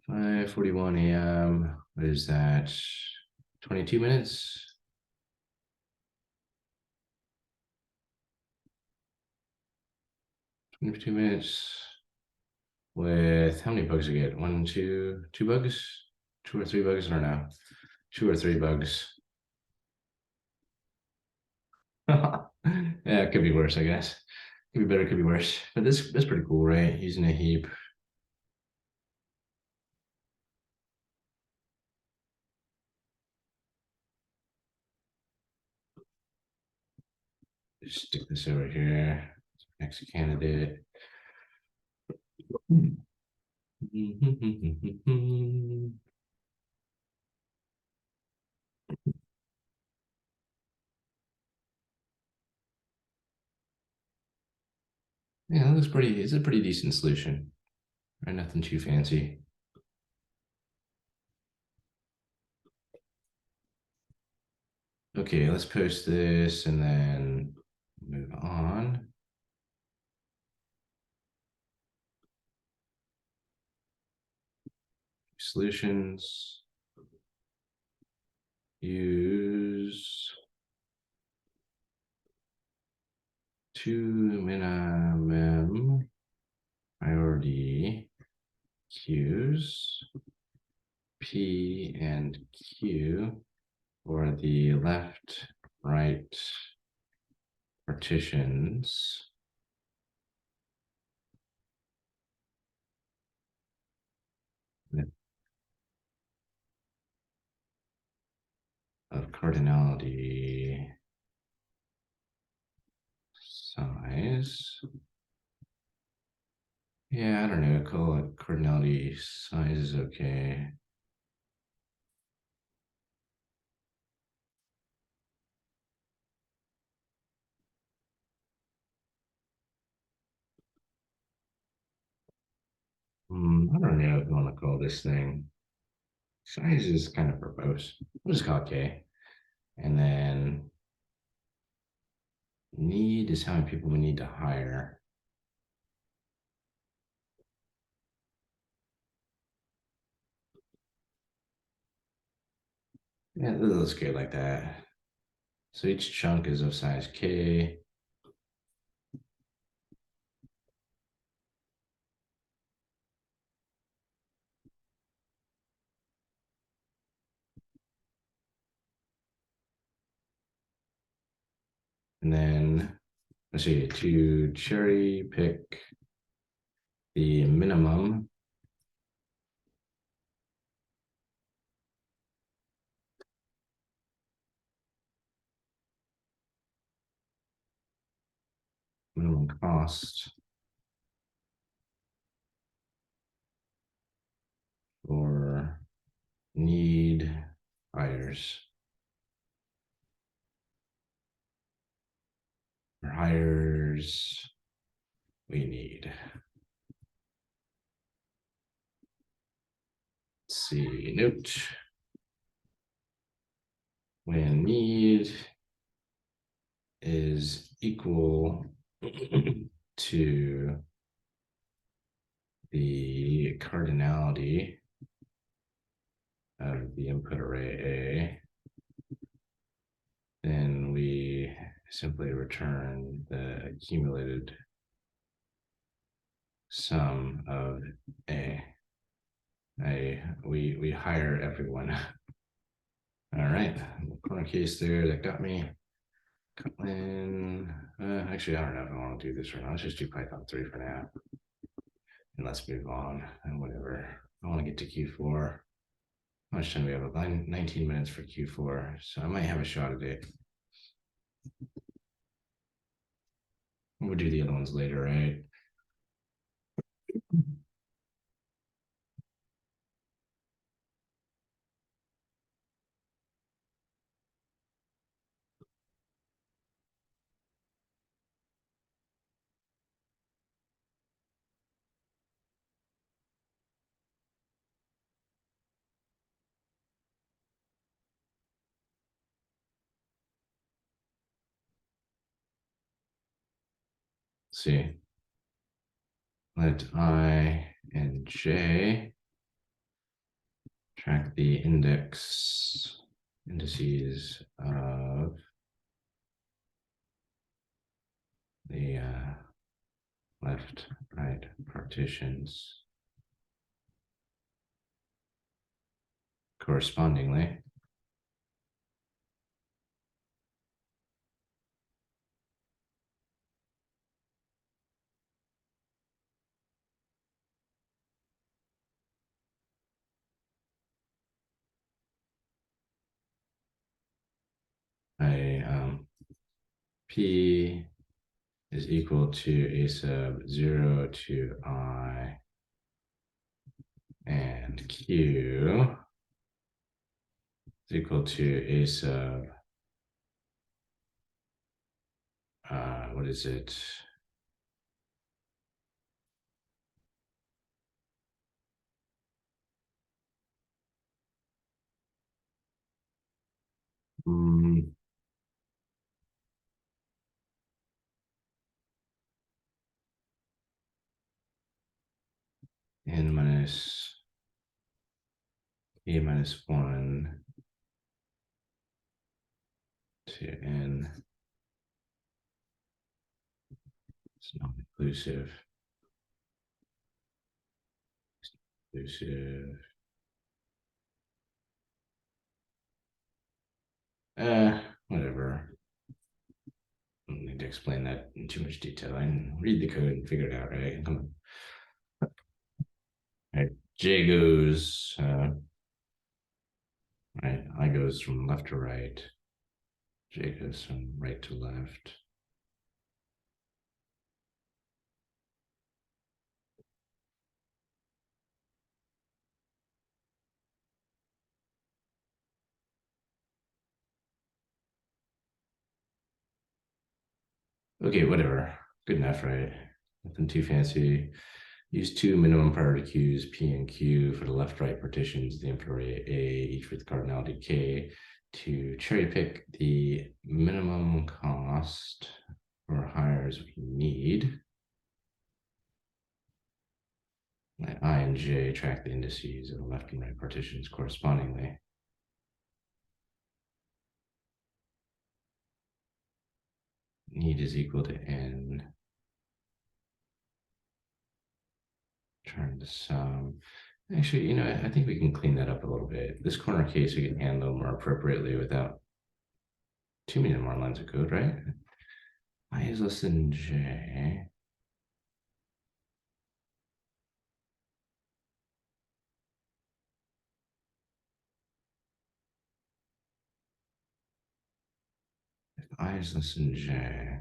S1: 5:41 a.m. What is that? 22 minutes? 22 minutes with how many bugs I get? One, two bugs? Two or three bugs? I don't know. Two or three bugs. Yeah, it could be worse, I guess. Could be better, could be worse. But this pretty cool, right? Using a heap. Just stick this over here. Next candidate. Yeah, that looks pretty. It's a pretty decent solution. Right, nothing too fancy. Okay, let's post this and then move on. Solutions. Use two minimum priority queues, P and Q, for the left, right partitions. Of cardinality size. Yeah, I don't know. Call it cardinality size is okay. I don't know if you want to call this thing. Size is kind of verbose. We'll just call it K. And then need is how many people we need to hire. Yeah, let's go like that. So each chunk is of size K. And then let's see, to cherry pick the minimum cost for need hires. For hires we need. Let's see, note. when need is equal to the cardinality of the input array A, then we simply return the accumulated sum of A. We hire everyone. All right, corner case there that got me. Kotlin. Actually, I don't know if I want to do this or not. Let's just do Python 3 for now. And let's move on and whatever. I want to get to Q4. How much time do we have? 19 minutes for Q4. So I might have a shot at it. We'll do the other ones later, right? See. Let I and J track the indices of the left, right partitions correspondingly. P is equal to a sub 0 to I, and Q is equal to a sub, what is it? N minus A minus 1 to N. It's not inclusive. Inclusive. Whatever. I don't need to explain that in too much detail. I can read the code and figure it out, right? Come on. Right. J goes, right, I goes from left to right. J goes from right to left. Okay, whatever. Good enough, right? Nothing too fancy. Use two minimum priority queues, P and Q, for the left-right partitions, the input array A, each with cardinality K, to cherry pick the minimum cost for hires we need. Let I and J track the indices of the left and right partitions correspondingly. Need is equal to N. Turn the sum. Actually, I think we can clean that up a little bit. This corner case we can handle more appropriately without too many more lines of code, right? I is less than J. If I is less than J.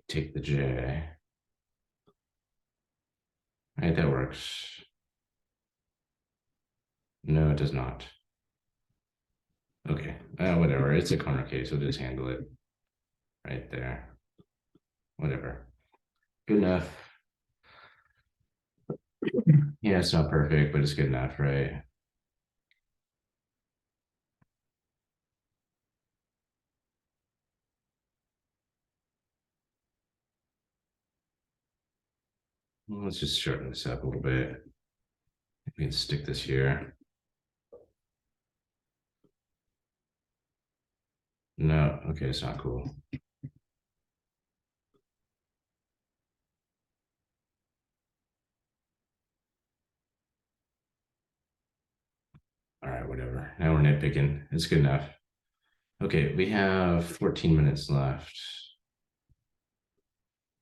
S1: Take the J. Right, that works. No, it does not. Okay, whatever. It's a corner case. We'll just handle it right there. Whatever. Good enough. Yeah, it's not perfect, but it's good enough, right? Well, let's just shorten this up a little bit. We can stick this here. No, okay, it's not cool. All right, whatever. Now we're nitpicking. It's good enough. Okay, we have 14 minutes left.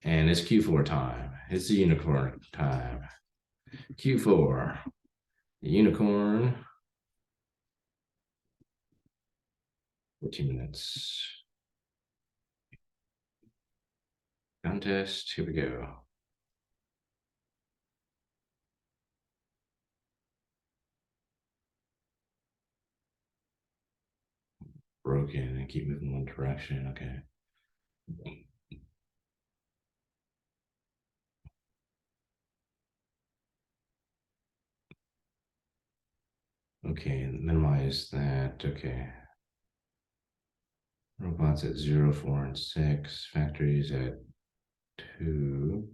S1: And it's Q4 time. It's the unicorn time. Q4. The unicorn. 14 minutes. Contest. Here we go. Broken and keep moving one direction. Okay. Okay, minimize that. Okay. Robots at 0, 4, and 6. Factories at 2.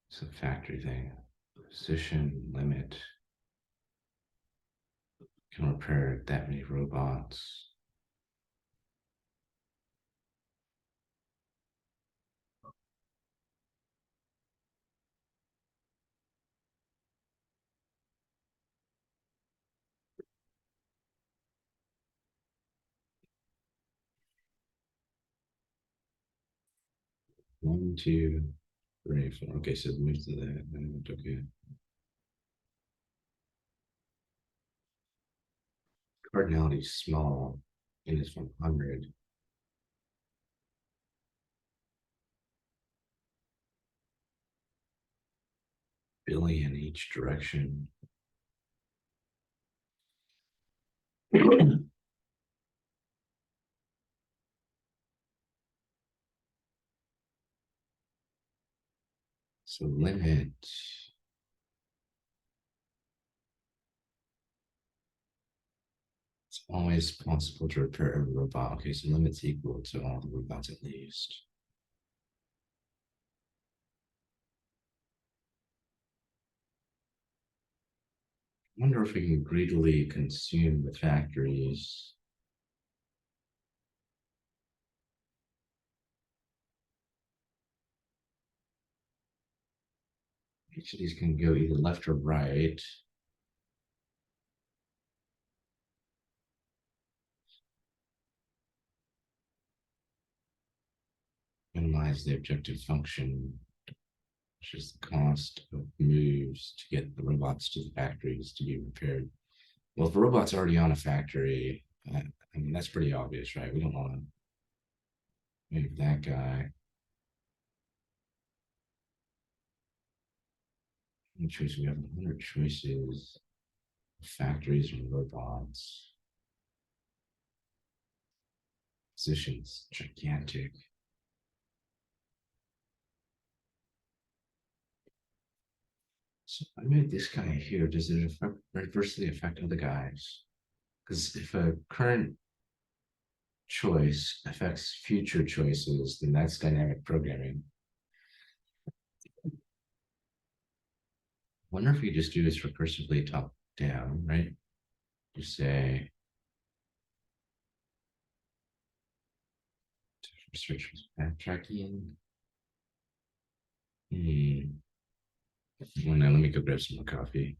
S1: It's a factory thing. Position limit. Can repair that many robots. One, two, three, four. Okay, so move to that. Okay. Cardinality is small and it's 100. Billion each direction. So limit. It's always possible to repair every robot. Okay, so limit's equal to all the robots at least. I wonder if we can greedily consume the factories. Each of these can go either left or right. Minimize the objective function, which is the cost of moves to get the robots to the factories to be repaired. Well, if a robot's already on a factory, I mean, that's pretty obvious, right? We don't want to make that guy. Choice. We have 100 choices. Factories and robots. Positions, gigantic. So I made this guy here. Does it adversely affect other guys? Because if a current choice affects future choices, then that's dynamic programming. I wonder if we just do this recursively top down, right? Just say researchers backtracking. Well, now let me go grab some more coffee.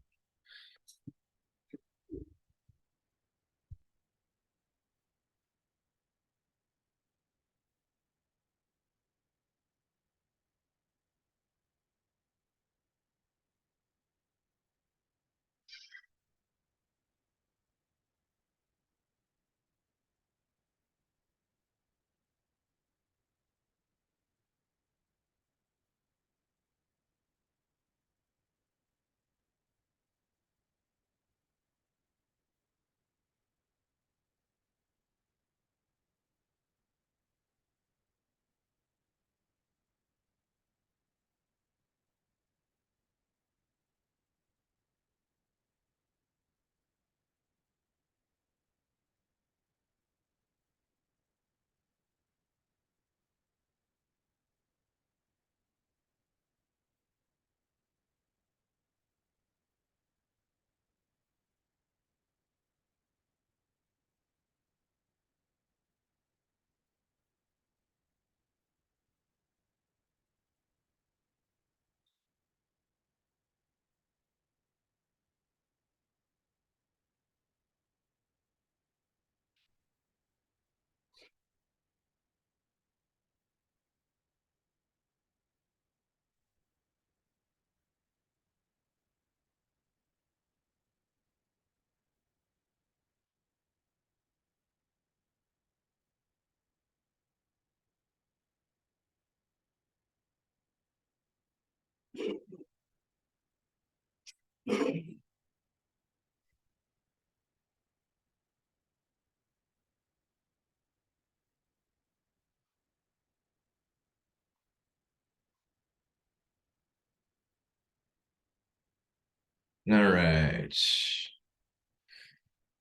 S1: All right.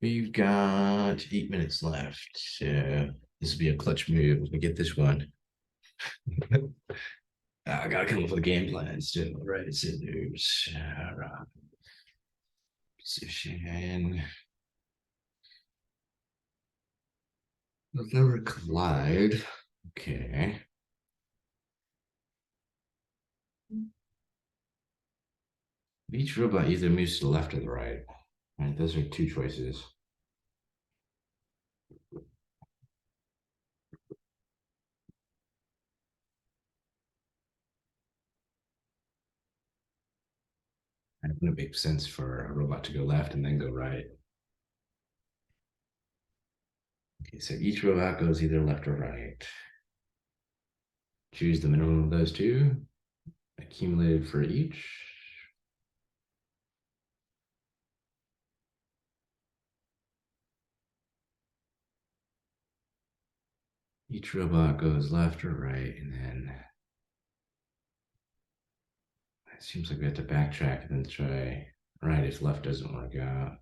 S1: We've got 8 minutes left. So this will be a clutch move. We get this one. I gotta come up with a game plan still. Right, scissors. Position. They'll never collide. Okay. Each robot either moves to the left or the right. All right, those are two choices. It wouldn't make sense for a robot to go left and then go right. Okay, so each robot goes either left or right. Choose the minimum of those two, accumulated for each. Each robot goes left or right, and then it seems like we have to backtrack and then try right if left doesn't work out.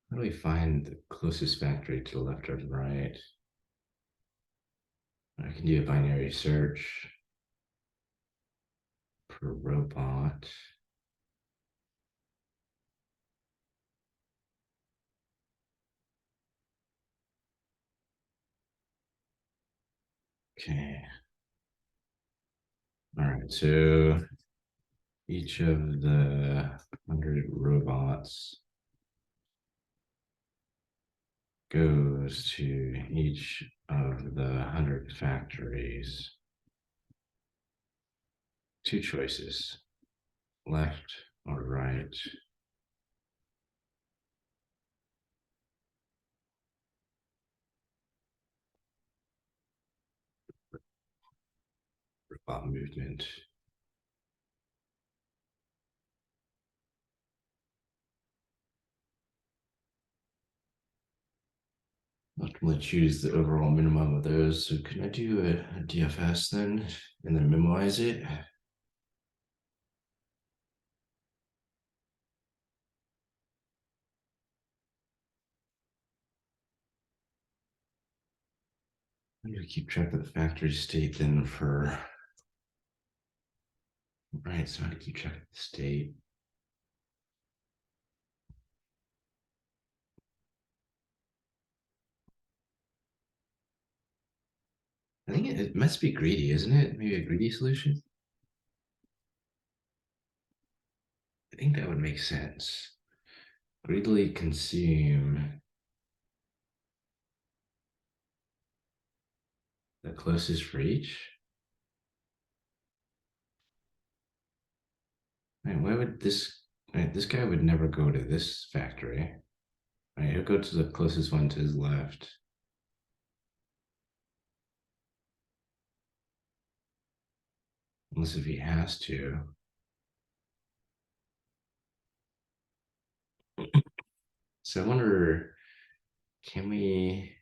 S1: How do we find the closest factory to the left or the right? I can do a binary search per robot. Okay. All right. So each of the 100 robots goes to each of the 100 factories. Two choices, left or right. Robot movement. Ultimately choose the overall minimum of those. So can I do a DFS then and then minimize it? I need to keep track of the factory state then for, right, so I have to keep track of the state. I think it must be greedy, isn't it? Maybe a greedy solution? I think that would make sense. Greedily consume the closest for each. Right, why would this, right, this guy would never go to this factory. Right, he'll go to the closest one to his left. Unless if he has to. So I wonder, can we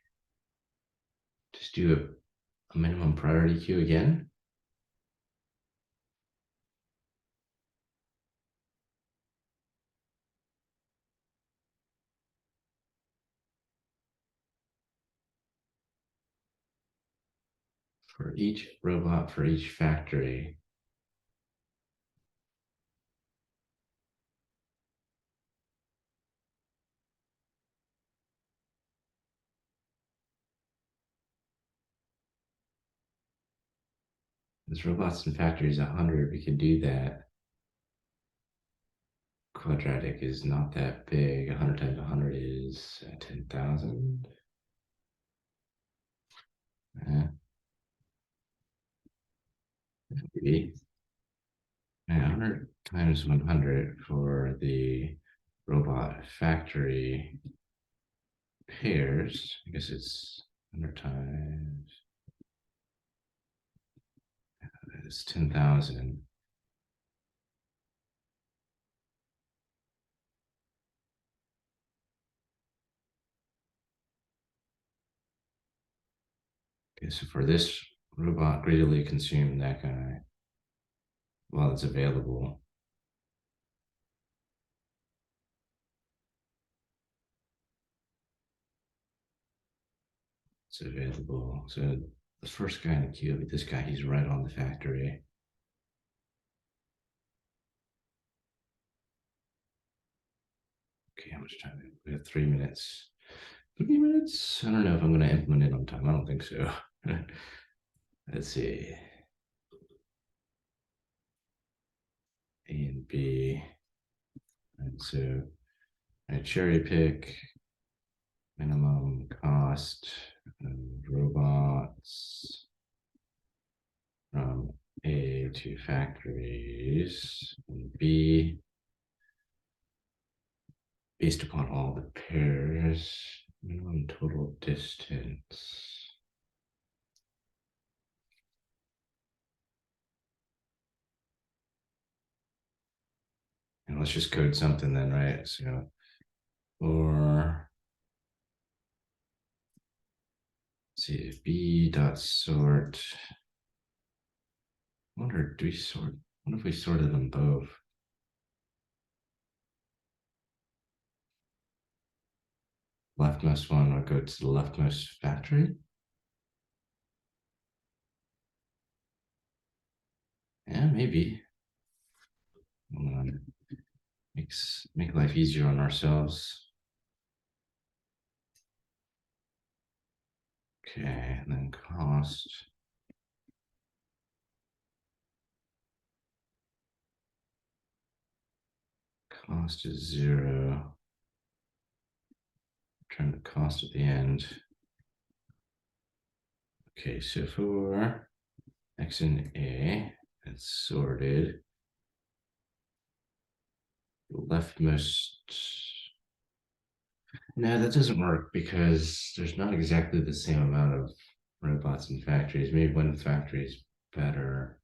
S1: just do a minimum priority queue again? For each robot, for each factory. This robots in factories 100, we could do that. Quadratic is not that big. 100 times 100 is 10,000. Maybe 100 times 100 for the robot factory pairs. I guess it's 100 times. It's 10,000. Okay, so for this robot, greedily consume that guy while it's available. It's available. So the first guy in the queue, this guy, he's right on the factory. Okay, how much time? We have 3 minutes. 3 minutes? I don't know if I'm going to implement it on time. I don't think so. Let's see. A and B. And so I cherry pick minimum cost of robots from A to factories, and B based upon all the pairs, minimum total distance. And let's just code something then, right? So for see B dot sort. I wonder, do we sort? What if we sorted them both? Leftmost one would go to the leftmost factory. Yeah, maybe. Make life easier on ourselves. Okay, and then cost. Cost is 0. Return the cost at the end. Okay, so for X and A, it's sorted. Leftmost. No, that doesn't work because there's not exactly the same amount of robots in factories. Maybe one factory is better.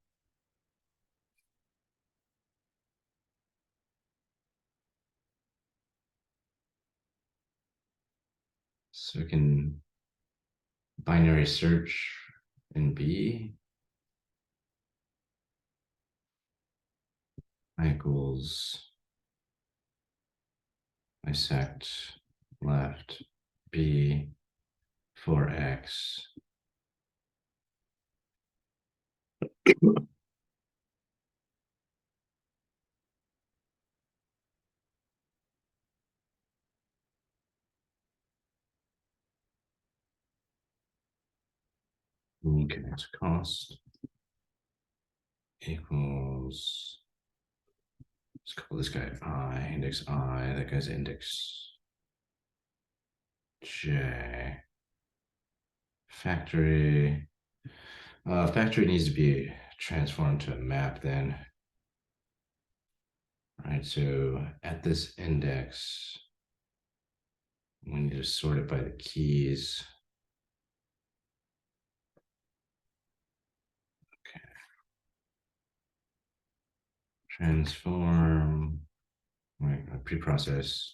S1: So we can binary search in B. I equals bisect left B for X. Okay, it's cost equals, let's call this guy I, index I, that guy's index J. Factory. Factory needs to be transformed to a map then. All right, so at this index, we need to sort it by the keys. Okay. Transform, wait, preprocess,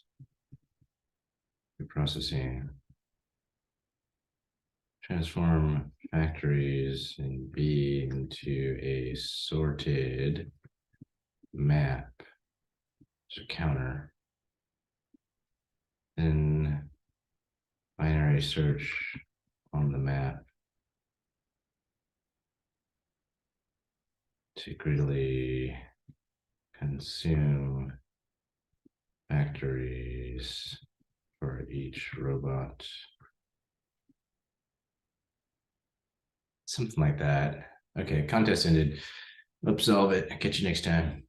S1: preprocessing. Transform factories in B into a sorted map. So counter. Then binary search on the map to greedily consume factories for each robot. Something like that. Okay, contest ended. Let's solve it. Catch you next time.